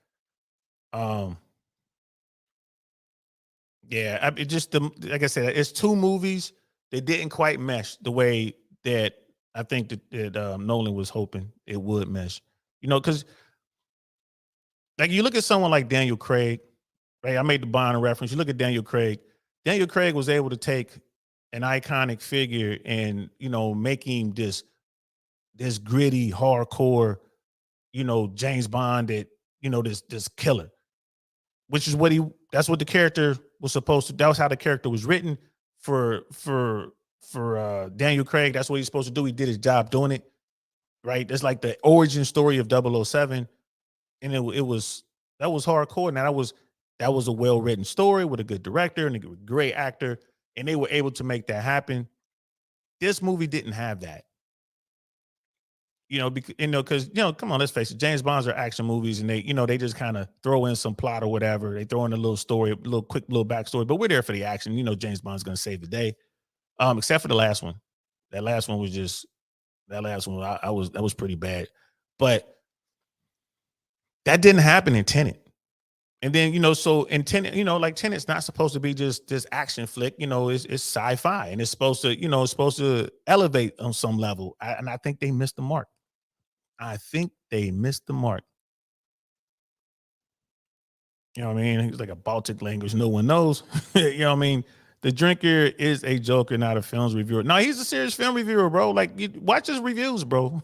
Speaker 1: Yeah, it just like I said, it's two movies that didn't quite mesh the way that I think that Nolan was hoping it would mesh. You know, because like you look at someone like Daniel Craig, right? I made the Bond reference. You look at Daniel Craig. Daniel Craig was able to take an iconic figure and, you know, make him this gritty, hardcore, you know, James Bond that, you know, this killer, which is that's what the character was supposed to, that was how the character was written for Daniel Craig. That's what he's supposed to do. He did his job doing it, right? That's like the origin story of 007. And that was hardcore. Now that was a well-written story with a good director and a great actor, and they were able to make that happen. This movie didn't have that. You know, because come on, let's face it, James Bonds are action movies, and they just kind of throw in some plot or whatever. They throw in a little story, a little quick little backstory, but we're there for the action. You know, James Bond's gonna save the day. Except for the last one. That last one that was pretty bad. But that didn't happen in Tenet. And then, so in Tenet, like Tenet's not supposed to be just this action flick, it's sci-fi, and it's supposed to elevate on some level. And I think they missed the mark. I think they missed the mark. You know what I mean? It's like a Baltic language no one knows. You know what I mean? The drinker is a joker, not a films reviewer. No, he's a serious film reviewer, bro. Like, watch his reviews, bro.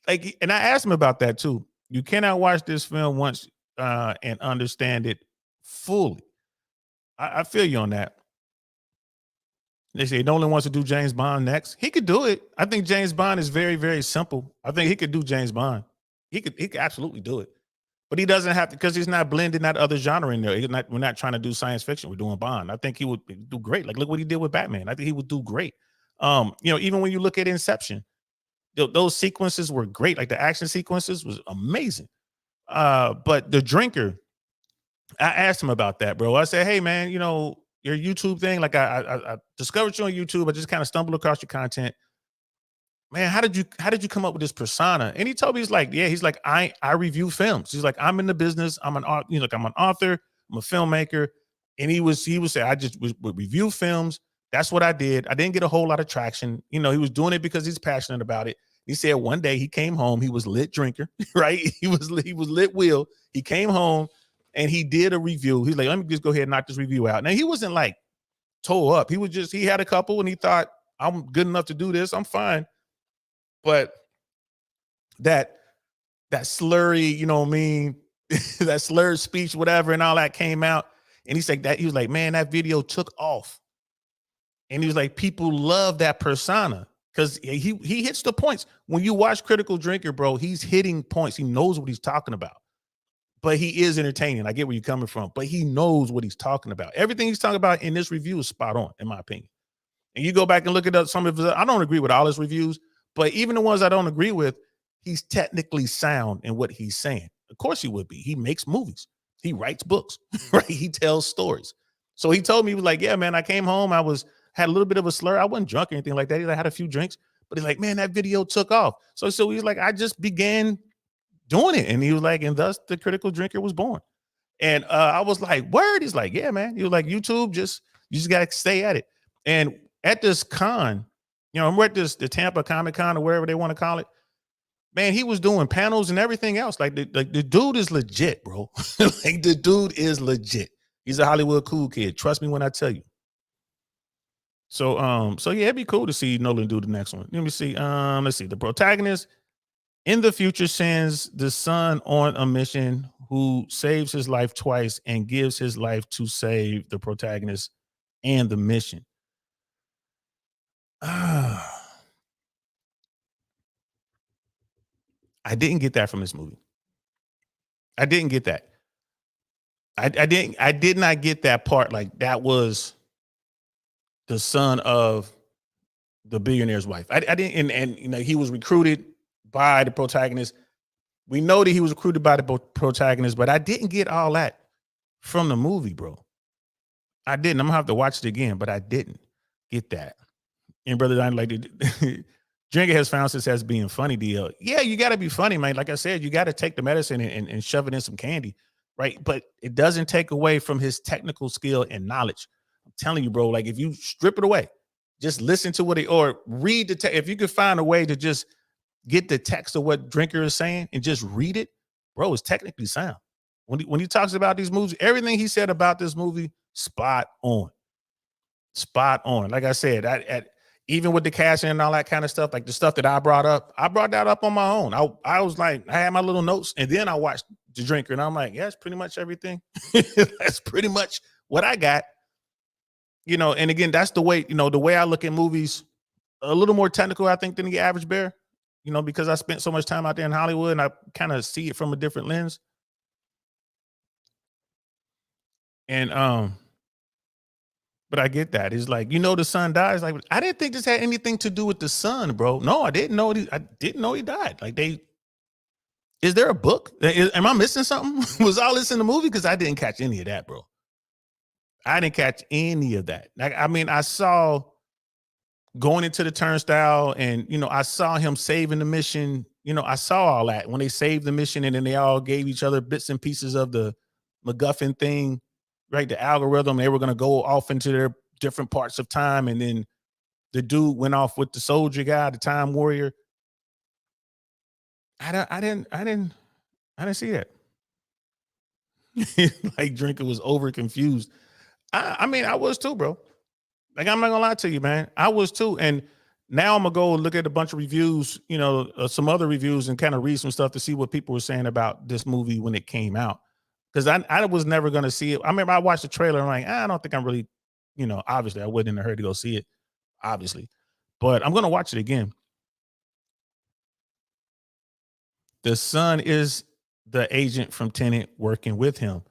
Speaker 1: Like, and I asked him about that too. You cannot watch this film once and understand it fully. I feel you on that. They say Nolan wants to do James Bond next. He could do it. I think James Bond is very, very simple. I think he could do James Bond. He could absolutely do it. But he doesn't have to, because he's not blending that other genre in there. We're not trying to do science fiction. We're doing Bond. I think he would do great. Like, look what he did with Batman. I think he would do great. Even when you look at Inception, those sequences were great. Like the action sequences was amazing. But the drinker, I asked him about that, bro. I said, hey man, your YouTube thing, like I discovered you on YouTube. I just kind of stumbled across your content. Man, how did you come up with this persona? And he told me, he's like, I review films. He's like, I'm in the business. I'm an author, I'm a filmmaker. And he was saying, I just would review films. That's what I did. I didn't get a whole lot of traction. He was doing it because he's passionate about it. He said one day he came home, he was lit drinker, right? He was lit Will. He came home And he did a review. He's like, let me just go ahead and knock this review out. Now, he wasn't like tore up. He had a couple and he thought, I'm good enough to do this. I'm fine. But that slurry, you know what I mean? That slurred speech, whatever, and all that came out. And he was like, man, that video took off. And he was like, people love that persona because he hits the points. When you watch Critical Drinker, bro, he's hitting points. He knows what he's talking about. But he is entertaining. I get where you're coming from, but he knows what he's talking about. Everything he's talking about in this review is spot on, in my opinion. And you go back and look at some of his, I don't agree with all his reviews, but even the ones I don't agree with, he's technically sound in what he's saying. Of course he would be. He makes movies. He writes books, right? He tells stories. So he told me, he was like, yeah, man, I came home. Had a little bit of a slur. I wasn't drunk or anything like that. He had a few drinks, but he's like, man, that video took off. So he's like, I just began doing it. And he was like, and thus the Critical Drinker was born. And I was like, word? He's like, yeah, man. He was like, YouTube, you just got to stay at it. And at this con, we're at the Tampa Comic Con or wherever they want to call it. Man, he was doing panels and everything else. Like the dude is legit, bro. Like the dude is legit. He's a Hollywood cool kid. Trust me when I tell you. So yeah, it'd be cool to see Nolan do the next one. Let me see. Let's see. The protagonist in the future sends the son on a mission who saves his life twice and gives his life to save the protagonist and the mission. I didn't get that from this movie. I didn't get that. I did not get that part. Like that was the son of the billionaire's wife. I didn't, and he was recruited by the protagonist. We know that he was recruited by the protagonist, but I didn't get all that from the movie, bro. I didn't. I'm gonna have to watch it again, but I didn't get that. And brother, I like Drinker has found success being funny. Deal. Yeah, you got to be funny, man. Like I said, you got to take the medicine and shove it in some candy, right? But it doesn't take away from his technical skill and knowledge. I'm telling you, bro. Like if you strip it away, just listen to what or read the text. If you could find a way to just get the text of what Drinker is saying and just read it, bro, it's technically sound. When he talks about these movies, everything he said about this movie, spot on. Spot on. Like I said, even with the casting and all that kind of stuff, like the stuff that I brought that up on my own. I was like, I had my little notes, and then I watched The Drinker, and I'm like, yeah, it's pretty much everything. That's pretty much what I got. And again, that's the way, the way I look at movies, a little more technical, I think, than the average bear, because I spent so much time out there in Hollywood and I kind of see it from a different lens. And but I get that. It's like, the son dies. Like, I didn't think this had anything to do with the son, bro. No, I didn't know. I didn't know he died. Like is there a book? Am I missing something? Was all this in the movie? Because I didn't catch any of that, bro. I didn't catch any of that. Like, I mean, I saw going into the turnstile and, I saw him saving the mission. I saw all that when they saved the mission and then they all gave each other bits and pieces of the MacGuffin thing. Right, the algorithm, they were going to go off into their different parts of time, and then the dude went off with the soldier guy, the time warrior. I didn't see that. Like Drinker was over confused. I mean, I was too, bro. Like, I'm not gonna lie to you, man. I was too, and now I'm gonna go look at a bunch of reviews, some other reviews, and kind of read some stuff to see what people were saying about this movie when it came out. Because I was never going to see it. I remember I watched the trailer and I'm like, I don't think I'm really, obviously I wasn't in a hurry to go see it, obviously. But I'm going to watch it again. The son is the agent from Tenet working with him.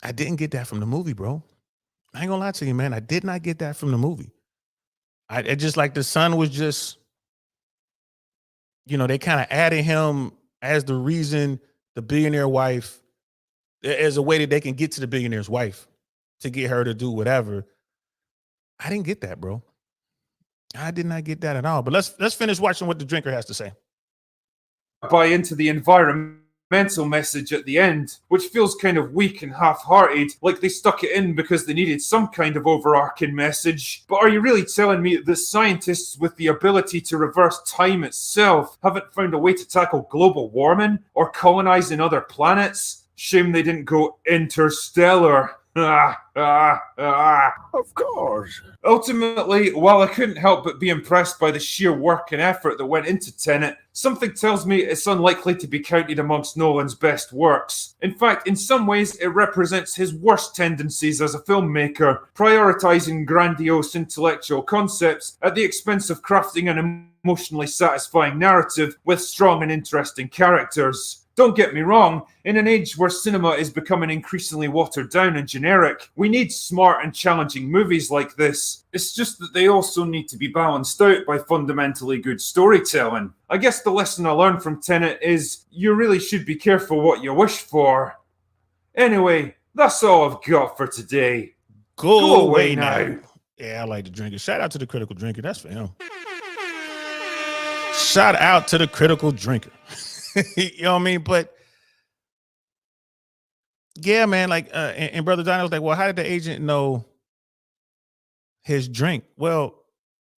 Speaker 1: I didn't get that from the movie, bro. I ain't going to lie to you, man. I did not get that from the movie. I just like the son was just, they kind of added him as the reason the billionaire wife, as a way that they can get to the billionaire's wife to get her to do whatever. I didn't get that, bro. I did not get that at all. But let's finish watching what the Drinker has to say.
Speaker 2: Buy into the environmental mental message at the end, which feels kind of weak and half-hearted, like they stuck it in because they needed some kind of overarching message. But are you really telling me that scientists with the ability to reverse time itself haven't found a way to tackle global warming or colonizing other planets? Shame they didn't go interstellar.
Speaker 3: Of course.
Speaker 2: Ultimately, while I couldn't help but be impressed by the sheer work and effort that went into Tenet, something tells me it's unlikely to be counted amongst Nolan's best works. In fact, in some ways, it represents his worst tendencies as a filmmaker, prioritizing grandiose intellectual concepts at the expense of crafting an emotionally satisfying narrative with strong and interesting characters. Don't get me wrong, in an age where cinema is becoming increasingly watered down and generic, we need smart and challenging movies like this. It's just that they also need to be balanced out by fundamentally good storytelling. I guess the lesson I learned from Tenet is you really should be careful what you wish for. Anyway, that's all I've got for today.
Speaker 1: Go away now. Yeah, I like to drink it. Shout out to the critical drinker. That's for him. Shout out to the critical drinker. You know what I mean? But yeah, man, like, and Brother Donnie was like, well, how did the agent know his drink? Well,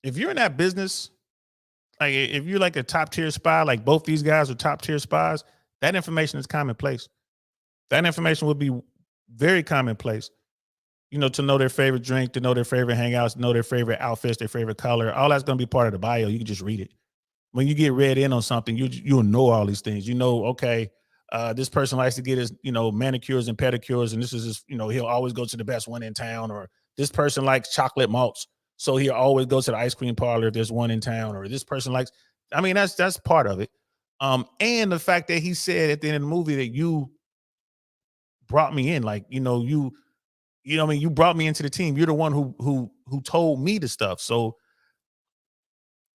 Speaker 1: if you're in that business, like if you're like a top tier spy, like both these guys are top tier spies, that information is commonplace. That information would be very commonplace. You know, to know their favorite drink, to know their favorite hangouts, to know their favorite outfits, their favorite color. All that's going to be part of the bio. You can just read it. When you get read in on something, you'll know all these things. You know, okay, this person likes to get his, manicures and pedicures, and this is his, he'll always go to the best one in town. Or this person likes chocolate malts, so he'll always go to the ice cream parlor if there's one in town. Or this person likes, I mean, that's part of it. And the fact that he said at the end of the movie that you brought me in, like, you brought me into the team. You're the one who told me the stuff. So.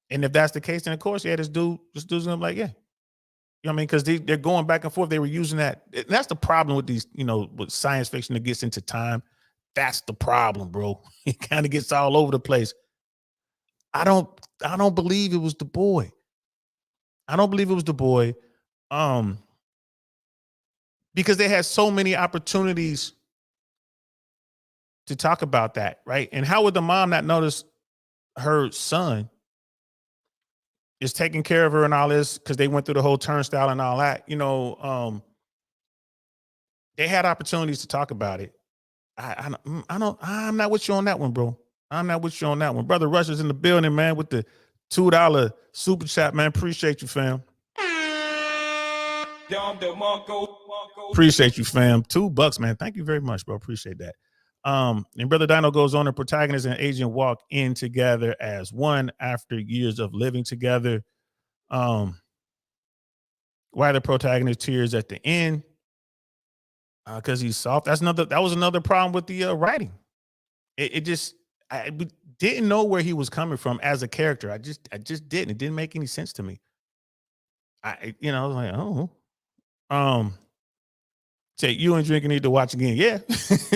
Speaker 1: And if that's the case, then of course, yeah, this dude's gonna be like, yeah. You know what I mean? Because they're going back and forth. They were using that. And that's the problem with these, with science fiction that gets into time. That's the problem, bro. It kind of gets all over the place. I don't believe it was the boy. I don't believe it was the boy. Because they had so many opportunities to talk about that, right? And how would the mom not notice her son is taking care of her and all this, because they went through the whole turnstile and all that, they had opportunities to talk about it. I'm not with you on that one, bro. I'm not with you on that one. Brother Rush is in the building, man, with the $2 super chat, man. Appreciate you, fam. Appreciate you, fam. $2, man. Thank you very much, bro. Appreciate that. And Brother Dino goes on, the protagonist and agent walk in together as one after years of living together. Why the protagonist tears at the end? Because he's soft. That was another problem with the writing. I didn't know where he was coming from as a character. I just didn't. It didn't make any sense to me. I was like, oh. Say you and Drinker need to watch again. Yeah.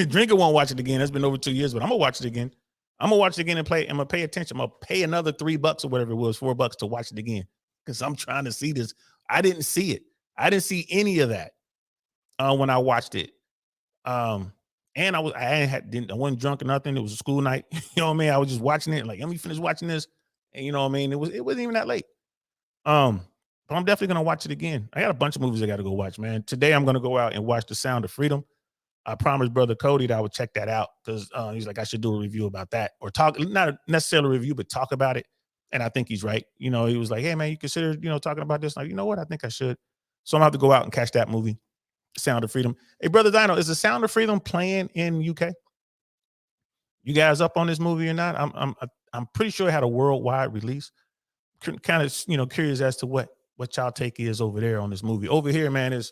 Speaker 1: Drinker won't watch it again. That's been over 2 years, but I'm gonna watch it again. I'm gonna watch it again and play. I'm gonna pay attention. I'm gonna pay another $3 or whatever it was, $4 to watch it again. Because I'm trying to see this. I didn't see it. I didn't see any of that when I watched it. And I wasn't drunk or nothing. It was a school night. You know what I mean? I was just watching it, like, let me finish watching this. And you know what I mean? It wasn't even that late. But I'm definitely gonna watch it again. I got a bunch of movies I gotta go watch, man. Today I'm gonna go out and watch The Sound of Freedom. I promised Brother Cody that I would check that out, because he's like, I should do a review about that, or talk, not necessarily a review, but talk about it. And I think he's right. He was like, hey man, you consider, talking about this? Like, you know what? I think I should. So I'm gonna have to go out and catch that movie, Sound of Freedom. Hey, Brother Dino, is The Sound of Freedom playing in UK? You guys up on this movie or not? I'm pretty sure it had a worldwide release. Kind of, curious as to what y'all take is over there on this movie. Over here, man, it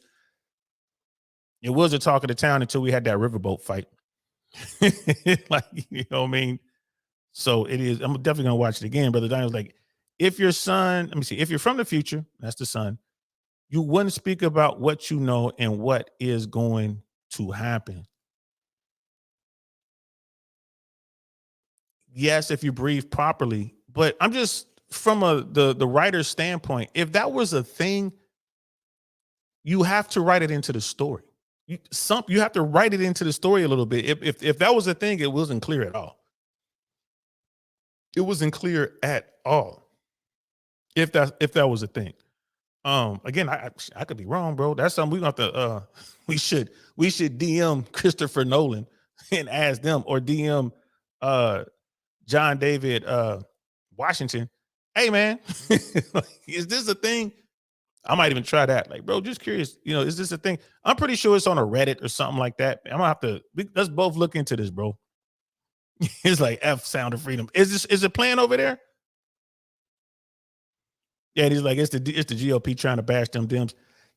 Speaker 1: was a talk of the town until we had that riverboat fight. Like, you know what I mean? So it is. I'm definitely gonna watch it again. Brother Daniel's like, if your son, let me see, if you're from the future, that's the son, you wouldn't speak about what you know and what is going to happen. Yes, if you breathe properly, but I'm just from the writer's standpoint, if that was a thing, you have to write it into the story. You have to write it into the story a little bit. If that was a thing, it wasn't clear at all. It wasn't clear at all. If that was a thing. Again, I could be wrong, bro. That's something we got to we should DM Christopher Nolan and ask them, or DM John David Washington. Hey man, is this a thing? I might even try that. Like, bro, just curious, is this a thing? I'm pretty sure it's on a Reddit or something like that. I'm gonna have to let's both look into this, bro. It's like F Sound of Freedom. Is it playing over there? Yeah, and he's like, it's the GOP trying to bash them Dems.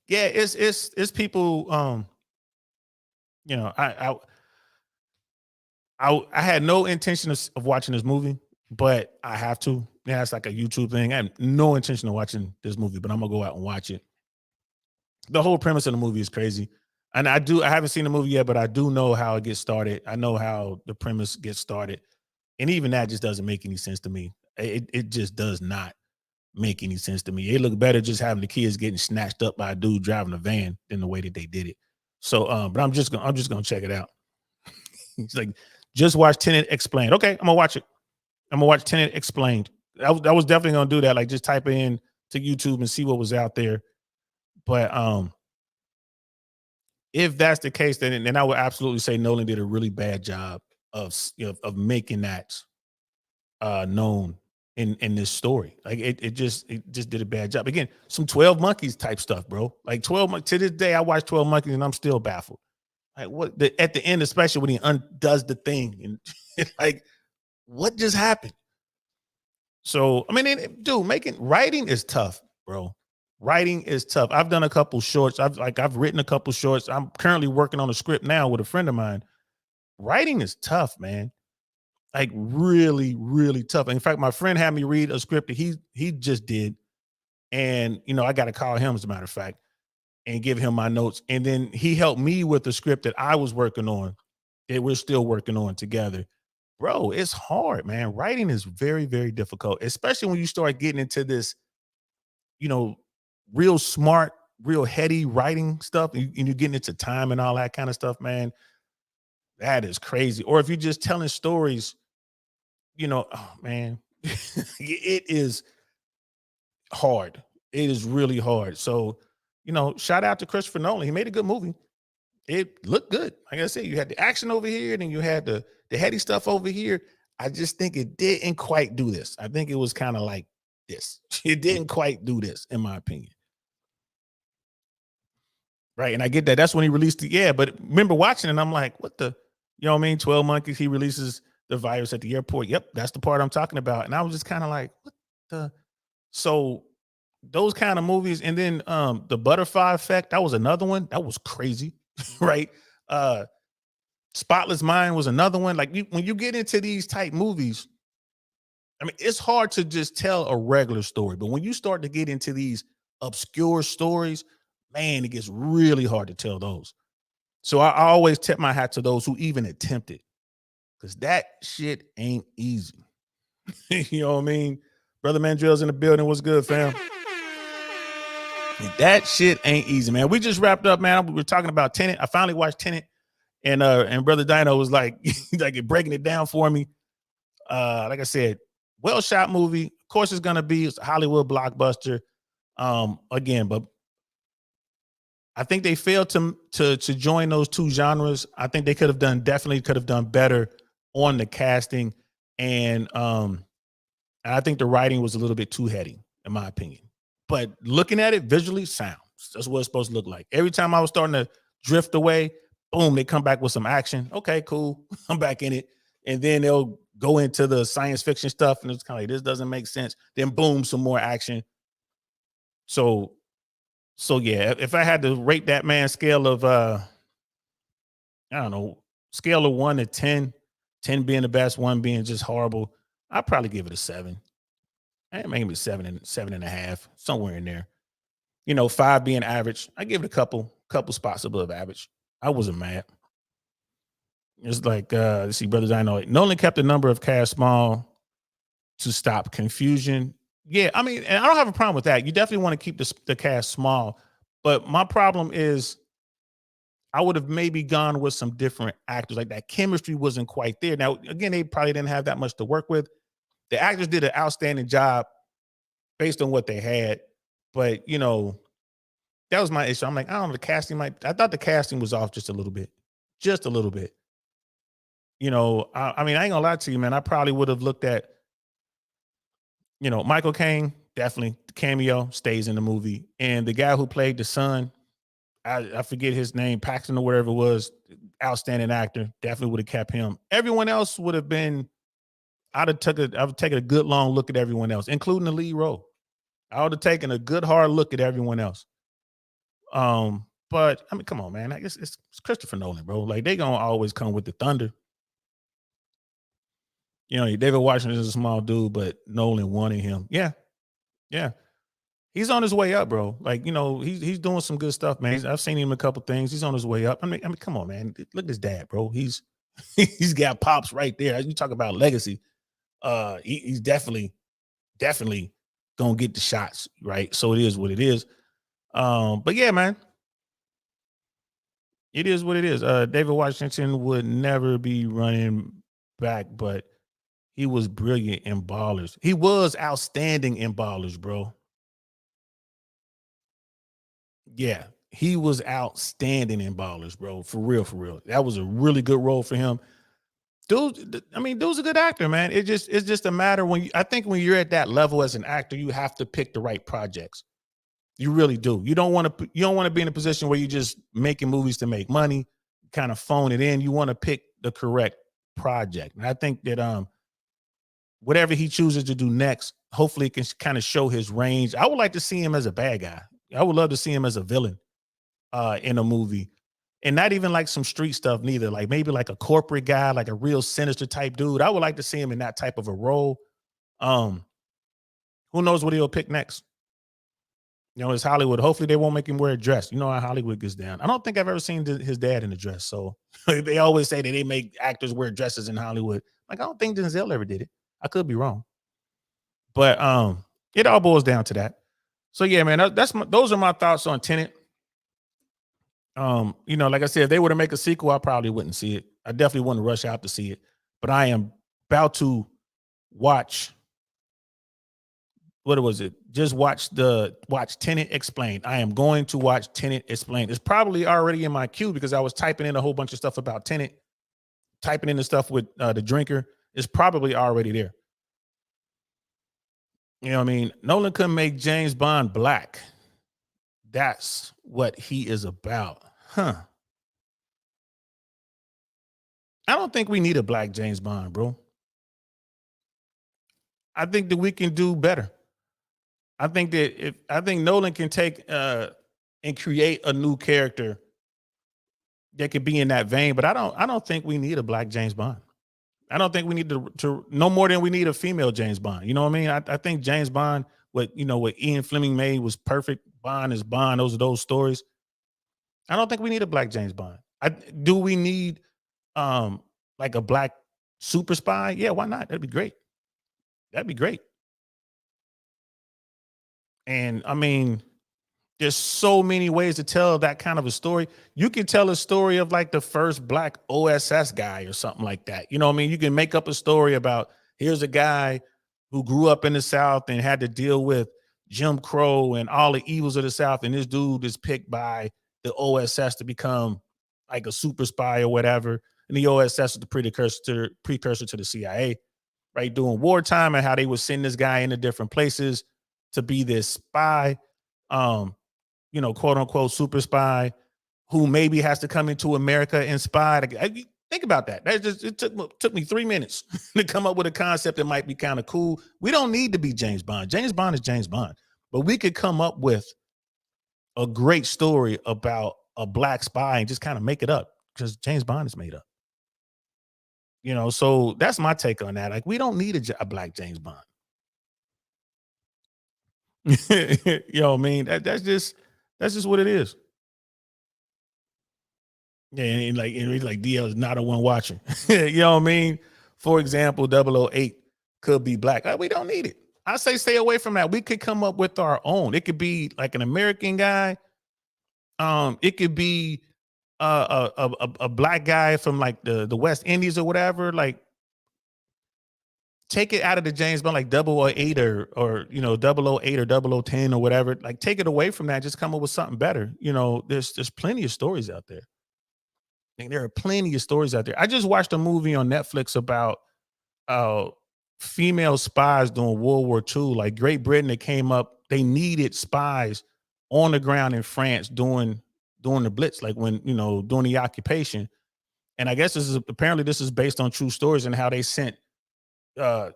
Speaker 1: Yeah, it's people. I had no intention of watching this movie, but I have to. Yeah, it's like a YouTube thing. I have no intention of watching this movie, but I'm gonna go out and watch it. The whole premise of the movie is crazy, and I haven't seen the movie yet, but I do know how it gets started. I know how the premise gets started, and even that just doesn't make any sense to me. It just does not make any sense to me. It looked better just having the kids getting snatched up by a dude driving a van than the way that they did it. So, but I'm just gonna check it out. He's like, just watch Tenet Explained. Okay, I'm gonna watch it. I'm gonna watch Tenet Explained. I was definitely gonna do that. Like, just type in to YouTube and see what was out there. But if that's the case, then I would absolutely say Nolan did a really bad job of making that known in this story. Like it just did a bad job. Again, some 12 Monkeys type stuff, bro. Like 12 to this day, I watch 12 Monkeys and I'm still baffled. Like at the end, especially when he undoes the thing, and like, what just happened? So I mean, dude, writing is tough, bro. Writing is tough. I've done a couple shorts. I've written a couple shorts. I'm currently working on a script now with a friend of mine. Writing is tough, man. Like really, really tough. In fact, my friend had me read a script that he just did, and I got to call him, as a matter of fact, and give him my notes. And then he helped me with the script that I was working on, that we're still working on together. Bro, it's hard, man. Writing is very, very difficult, especially when you start getting into this, real smart, real heady writing stuff, and you're getting into time and all that kind of stuff, man. That is crazy. Or if you're just telling stories, oh man, it is hard. It is really hard. So, shout out to Christopher Nolan. He made a good movie. It looked good. Like I said, you had the action over here, and then you had the heady stuff over here. I just think it didn't quite do this. I think it was kind of like this. It didn't quite do this, in my opinion. Right. And I get that. That's when he released it. Yeah. But remember watching it, and I'm like, what the, 12 Monkeys, he releases the virus at the airport. Yep. That's the part I'm talking about. And I was just kind of like, what the? So those kind of movies. And then the Butterfly Effect, that was another one. That was crazy. Right. Spotless Mind was another one. Like when you get into these type movies, I mean, it's hard to just tell a regular story. But when you start to get into these obscure stories, man, it gets really hard to tell those. So I always tip my hat to those who even attempt it, because that shit ain't easy. You know what I mean? Brother Mandrell's in the building. What's good, fam? That shit ain't easy, man. We just wrapped up, man. We were talking about Tenet. I finally watched Tenet, and Brother Dino was like, like breaking it down for me. Like I said, well shot movie. Of course, it's a Hollywood blockbuster. Again, but I think they failed to join those two genres. I think they definitely could have done better on the casting, and I think the writing was a little bit too heady, in my opinion. But looking at it visually, sounds. That's what it's supposed to look like. Every time I was starting to drift away, boom, they come back with some action. Okay, cool. I'm back in it. And then they'll go into the science fiction stuff, and it's kind of like, this doesn't make sense. Then boom, some more action. So yeah, if I had to rate that man scale of I don't know, scale of 1 to 10, 10 being the best, 1 being just horrible, I'd probably give it a 7. Maybe 7.5, somewhere in there. 5 being average. I give it a couple spots above average. I wasn't mad. It's like let's see, brothers. I know Nolan kept the number of cast small to stop confusion. Yeah, I mean, and I don't have a problem with that. You definitely want to keep the cast small, But my problem is I would have maybe gone with some different actors. Like that chemistry wasn't quite there. Now, again, they probably didn't have that much to work with. The actors did an outstanding job based on what they had. But, you know, that was my issue. I'm like, I don't know, the casting I thought the casting was off just a little bit. Just a little bit. You know, I mean, I ain't gonna lie to you, man. I probably would have looked at, you know, Michael Caine, definitely cameo, stays in the movie. And the guy who played the son, I forget his name, Paxton or whatever it was, outstanding actor, definitely would have kept him. Everyone else would have been, I would have taken a good long look at everyone else, including the lead role. I would have taken a good hard look at everyone else. But I mean, come on, man. It's Christopher Nolan, bro. Like they gonna always come with the thunder. You know, David Washington is a small dude, but Nolan wanted him. Yeah, yeah. He's on his way up, bro. Like, you know, he's doing some good stuff, man. I've seen him a couple things. He's on his way up. I mean, come on, man. Look at his dad, bro. He's he's got pops right there. As you talk about legacy, he's definitely gonna get the shots, right? So it is what it is. But yeah, man. It is what it is. David Washington would never be running back, but he was brilliant in Ballers. He was outstanding in Ballers, bro. Yeah, he was outstanding in Ballers, bro. For real, for real. That was a really good role for him. Dude, I mean, dude's a good actor, man. It's just a matter I think when you're at that level as an actor, you have to pick the right projects. You really do. You don't want to be in a position where you're just making movies to make money, kind of phone it in. You want to pick the correct project. And I think that whatever he chooses to do next, hopefully it can kind of show his range. I would like to see him as a bad guy. I would love to see him as a villain in a movie. And not even like some street stuff neither. Like maybe like a corporate guy, like a real sinister type dude. I would like to see him in that type of a role. Who knows what he'll pick next? You know, it's Hollywood. Hopefully they won't make him wear a dress. You know how Hollywood gets down. I don't think I've ever seen his dad in a dress. So they always say that they make actors wear dresses in Hollywood. Like, I don't think Denzel ever did it. I could be wrong. But it all boils down to that. So yeah, man, those are my thoughts on Tenet. You know, like I said, if they were to make a sequel, I probably wouldn't see it. I definitely wouldn't rush out to see it. But I am about to watch. What was it? Just watch Tenet Explained. I am going to watch Tenet Explained. It's probably already in my queue because I was typing in a whole bunch of stuff about Tenet, typing in the stuff with the drinker. It's probably already there. You know what I mean? Nolan couldn't make James Bond black. That's what he is about. Huh. I don't think we need a black James Bond, bro. I think that we can do better. I think Nolan can take and create a new character that could be in that vein, but I don't think we need a black James Bond. I don't think we need to no more than we need a female James Bond. You know what I mean? I think James Bond, what Ian Fleming made was perfect. Bond is Bond. Those are those stories. I don't think we need a black James Bond. Do we need like a black super spy? Yeah, why not? That'd be great. That'd be great. And I mean, there's so many ways to tell that kind of a story. You can tell a story of like the first black OSS guy or something like that. You know what I mean? You can make up a story about here's a guy who grew up in the South and had to deal with Jim Crow and all the evils of the South. And this dude is picked by the OSS to become like a super spy or whatever. And the OSS is the precursor to the CIA, right? During wartime and how they would send this guy into different places to be this spy, quote unquote super spy who maybe has to come into America and spy. Think about that. It took me 3 minutes to come up with a concept that might be kind of cool. We don't need to be James Bond. James Bond is James Bond, but we could come up with a great story about a black spy and just kind of make it up because James Bond is made up. So that's my take on that. Like, we don't need a black James Bond. You know what I mean? That's just what it is. Yeah, and like DL is not a one watching. You know what I mean? For example, 008 could be black. We don't need it. I say stay away from that. We could come up with our own. It could be like an American guy It could be a black guy from like the West Indies or whatever. Like, take it out of the James Bond, like 008 or you know 008 or 0010 or whatever. Like, take it away from that. Just come up with something better. You know, there's plenty of stories out there. And there are plenty of stories out there. I just watched a movie on Netflix about uh female spies during World War II. Like Great Britain, that came up, they needed spies on the ground in France during the Blitz, like when, you know, during the occupation. And I guess this is based on true stories and how they sent uh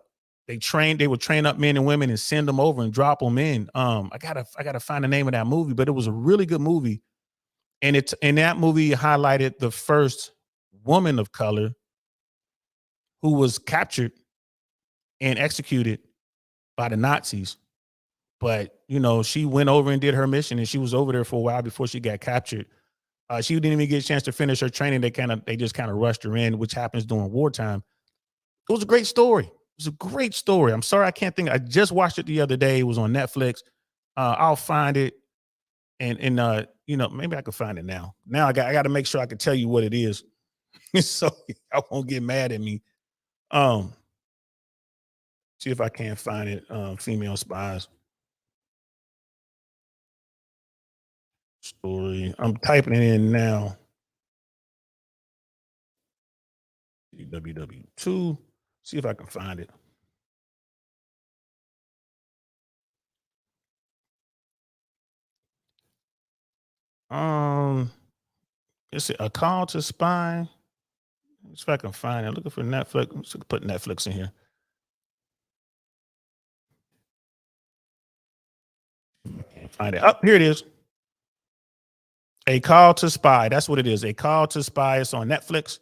Speaker 1: they would train up men and women and send them over and drop them in. I gotta find the name of that movie, but it was a really good movie. And it's in that movie highlighted the first woman of color who was captured and executed by the Nazis. But you know, she went over and did her mission, and she was over there for a while before she got captured. She didn't even get a chance to finish her training. They just kind of rushed her in, which happens during wartime. It was a great story. It was a great story. I'm sorry I can't think. I just watched it the other day. It was on Netflix. I'll find it, and you know, maybe I can find it now. Now I got to make sure I can tell you what it is, so I won't get mad at me. Um, See if I can't find it. Female spies story. I'm typing it in now. WW2. See if I can find it. Um, it's A Call to Spy. Let's see if I can find it. Looking for Netflix. Let's put Netflix in here. Can't find it. Oh, here it is. A Call to Spy. That's what it is. A Call to Spy. It's on Netflix.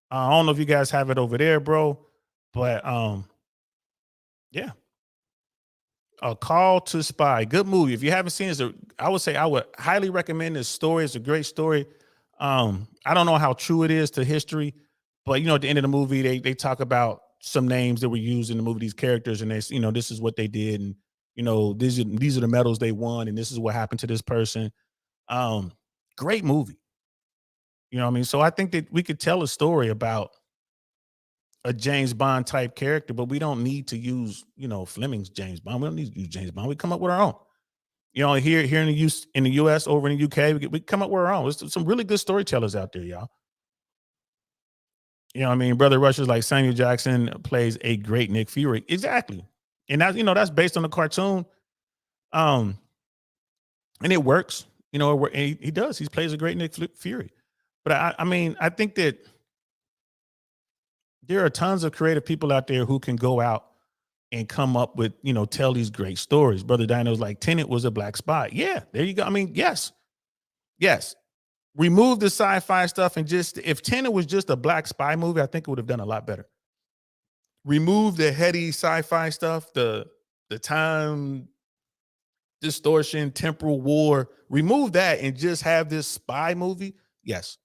Speaker 1: I don't know if you guys have it over there, bro, but yeah. A Call to Spy. Good movie. If you haven't seen it, I would say I would highly recommend this story. It's a great story. I don't know how true it is to history, but you know, at the end of the movie, they talk about some names that were used in the movie, these characters, and you know, this is what they did, and you know, these are the medals they won, and this is what happened to this person. Um, Great movie. You know what I mean? So I think that we could tell a story about a James Bond type character, but we don't need to use, you know, Fleming's James Bond. We don't need to use James Bond. We come up with our own. You know, here in the US, over in the UK, we come up with our own. There's some really good storytellers out there, y'all. You know what I mean? Brother Rush is like Samuel Jackson plays a great Nick Fury. Exactly. And that's, you know, that's based on the cartoon. Um, and it works. You know, he does. He plays a great Nick Fury. But I mean, I think that there are tons of creative people out there who can go out and come up with, you know, tell these great stories. Brother Dino's like, Tenet was a black spy. Yeah, there you go. I mean, yes. Remove the sci-fi stuff and just, if Tenet was just a black spy movie, I think it would have done a lot better. Remove the heady sci-fi stuff, the time distortion, temporal war. Remove that and just have this spy movie. Yes,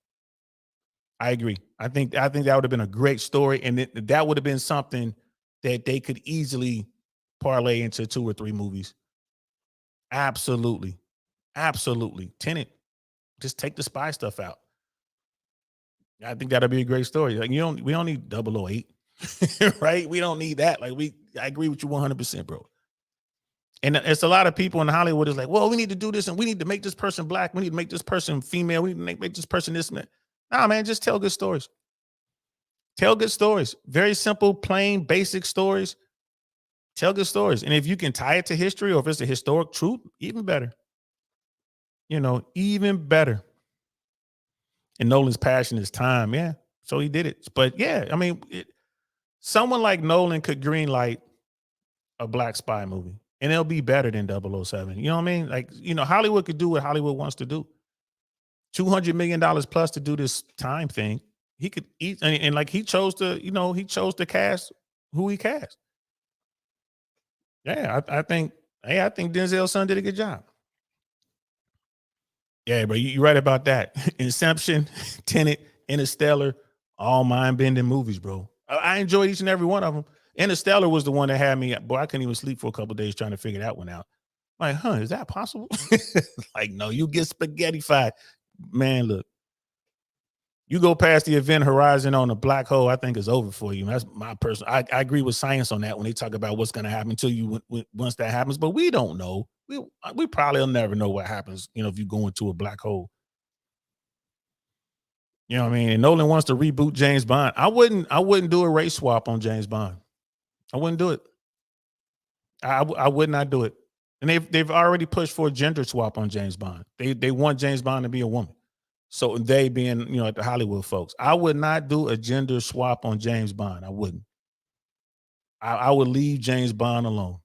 Speaker 1: I agree. I think that would have been a great story, and that would have been something that they could easily parlay into 2 or 3 movies. Absolutely, absolutely. Tenet, just take the spy stuff out. I think that'll be a great story. Like, we don't need 008, right? We don't need that. Like, I agree with you 100%, bro. And it's a lot of people in Hollywood is like, well, we need to do this, and we need to make this person black. We need to make this person female. We need to make this person this, man. Nah, man, just tell good stories. Tell good stories. Very simple, plain, basic stories. Tell good stories. And if you can tie it to history, or if it's a historic truth, even better. You know, even better. And Nolan's passion is time. Yeah. So he did it. But yeah, I mean, someone like Nolan could greenlight a black spy movie, and it'll be better than 007. You know what I mean? Like, you know, Hollywood could do what Hollywood wants to do. $200 million plus to do this time thing. He could eat, and like he chose to cast who he cast. Yeah, I think Denzel's son did a good job. Yeah, but you're right about that. Inception, Tenet, Interstellar, all mind-bending movies, bro. I enjoyed each and every one of them. Interstellar was the one that had me, boy, I couldn't even sleep for a couple of days trying to figure that one out. Like, huh, is that possible? Like, no, you get spaghettified. Man, look, you go past the event horizon on a black hole, I think it's over for you. That's my personal. I agree with science on that when they talk about what's going to happen to you once that happens, but we don't know. We probably will never know what happens, if you go into a black hole. You know what I mean? And Nolan wants to reboot James Bond. I wouldn't do a race swap on James Bond. I wouldn't do it. I would not do it. And they've already pushed for a gender swap on James Bond. They want James Bond to be a woman. So they being, the Hollywood folks. I would not do a gender swap on James Bond. I wouldn't. I would leave James Bond alone.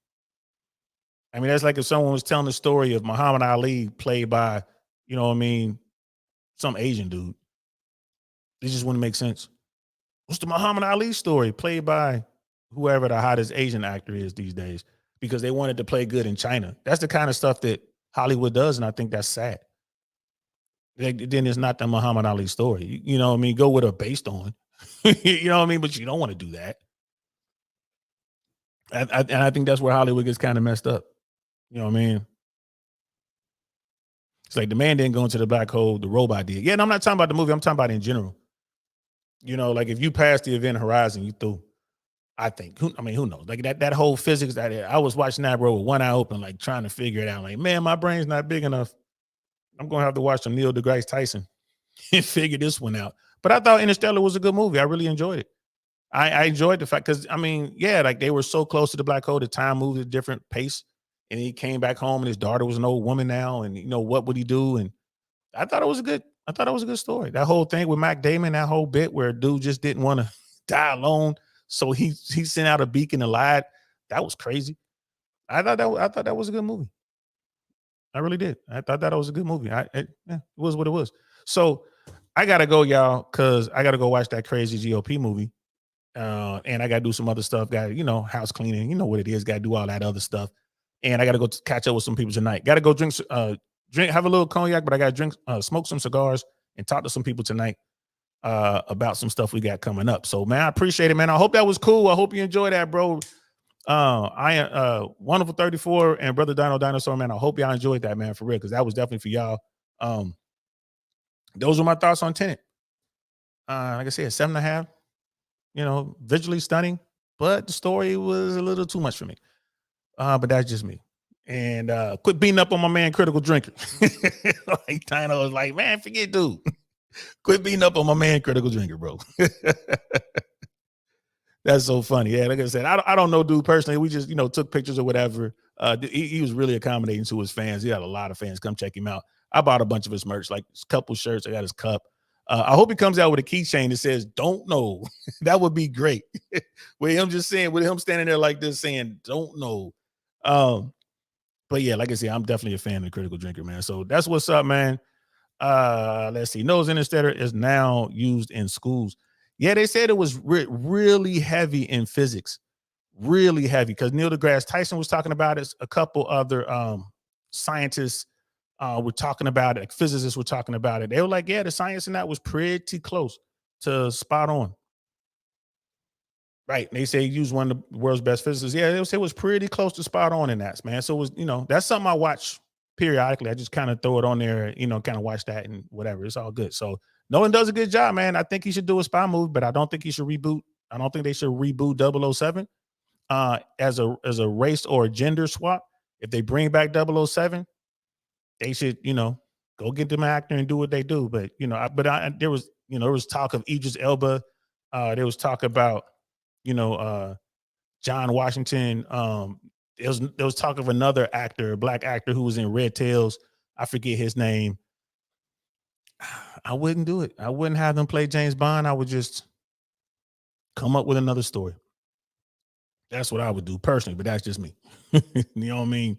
Speaker 1: I mean, that's like if someone was telling the story of Muhammad Ali played by, some Asian dude. It just wouldn't make sense. What's the Muhammad Ali story played by whoever the hottest Asian actor is these days? Because they wanted to play good in China. That's the kind of stuff that Hollywood does, and I think that's sad. Then it's not the Muhammad Ali story. You know what I mean? Go with a based on. You know what I mean? But you don't want to do that. And I think that's where Hollywood gets kind of messed up. You know what I mean? It's like the man didn't go into the black hole, the robot did. Yeah, and I'm not talking about the movie. I'm talking about in general. Like if you pass the event horizon, you through. I think. Who knows? Like that whole physics that I was watching that, bro, with one eye open, like trying to figure it out. Like, man, my brain's not big enough. I'm going to have to watch some Neil deGrasse Tyson and figure this one out. But I thought Interstellar was a good movie. I really enjoyed it. I enjoyed the fact because, like they were so close to the black hole, the time moved at a different pace. And he came back home and his daughter was an old woman now. And, what would he do? And I thought it was a good story. That whole thing with Matt Damon, that whole bit where a dude just didn't want to die alone. So he sent out a beacon and lied. That was crazy. I thought that was a good movie. I really did. I thought that was a good movie. It was what it was. So I gotta go, y'all, because I gotta go watch that crazy GOP movie. And I gotta do some other stuff. Got house cleaning. You know what it is. Gotta do all that other stuff. And I gotta go catch up with some people tonight. Gotta go drink, have a little cognac, but I gotta drink, smoke some cigars, and talk to some people tonight about some stuff we got coming up. So, man, I appreciate it, man. I hope that was cool. I hope you enjoyed that, bro. Wonderful 34 and Brother Dinosaur, man. I hope y'all enjoyed that, man, for real, because that was definitely for y'all. Those were my thoughts on Tenet. Like I said, 7.5. Visually stunning, but the story was a little too much for me. But that's just me. And quit beating up on my man, Critical Drinker. Like Tino was like, man, forget, dude. Quit beating up on my man, Critical Drinker, bro. That's so funny. Yeah, like I said, I don't know dude personally. We just, took pictures or whatever. He was really accommodating to his fans. He had a lot of fans come check him out. I bought a bunch of his merch, like a couple shirts. I got his cup. I hope he comes out with a keychain that says, don't know. That would be great. With him standing there like this saying, don't know. But yeah, like I said, I'm definitely a fan of the Critical Drinker, man. So that's what's up, man. Let's see. Noah's Interstellar is now used in schools. Yeah, they said it was really heavy in physics, really heavy, because Neil deGrasse Tyson was talking about it. A couple other scientists were talking about it. Like physicists were talking about it. They were like, yeah, the science in that was pretty close to spot on. Right. They say he used one of the world's best physicists. Yeah, they say it was pretty close to spot on in that, man. So it was, that's something I watch periodically. I just kind of throw it on there, kind of watch that and whatever. It's all good. So Nolan does a good job, man. I think he should do a spy movie, but I don't think he should reboot. I don't think they should reboot 007 as a race or a gender swap. If they bring back 007, they should, go get them an actor and do what they do. But, there was talk of Idris Elba. There was talk about, John Washington. There was talk of another actor, a black actor who was in Red Tails. I forget his name. I wouldn't do it. I wouldn't have them play James Bond. I would just come up with another story. That's what I would do personally, but that's just me. You know what I mean?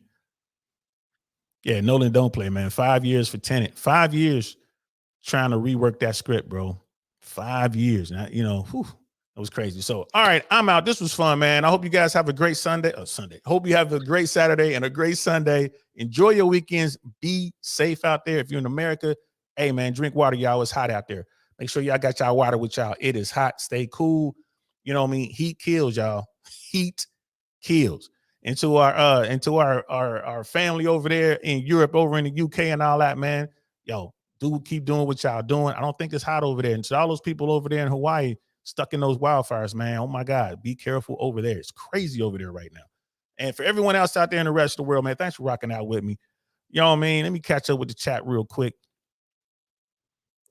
Speaker 1: Yeah, Nolan don't play, man. 5 years for Tenet. 5 years trying to rework that script, bro. 5 years. Now, it was crazy. So, all right, I'm out. This was fun, man. I hope you guys have a great Sunday. Hope you have a great Saturday and a great Sunday. Enjoy your weekends. Be safe out there. If you're in America, hey, man, drink water, y'all. It's hot out there. Make sure y'all got y'all water with y'all. It is hot. Stay cool. You know what I mean? Heat kills, y'all. Heat kills. and to our family over there in Europe, over in the UK and all that, man. Yo, keep doing what y'all doing. I don't think it's hot over there. And to all those people over there in Hawaii stuck in those wildfires, man. Oh my God, be careful over there. It's crazy over there right now. And for everyone else out there in the rest of the world, man, thanks for rocking out with me. You know what I mean? Let me catch up with the chat real quick.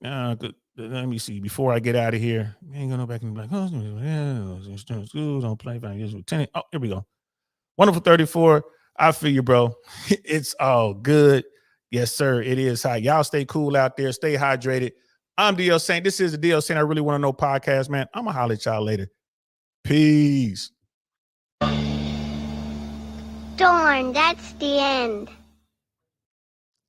Speaker 1: Let me see. Before I get out of here, I ain't gonna go back and be like, oh, don't play with Tenet. Oh, here we go. Wonderful 34. I feel you, bro. It's all good. Yes, sir. It is hot. Y'all stay cool out there. Stay hydrated. I'm DL Saint. This is the DL Saint I Really Want to Know podcast, man. I'm gonna holler at y'all later. Peace.
Speaker 4: Darn, that's the end.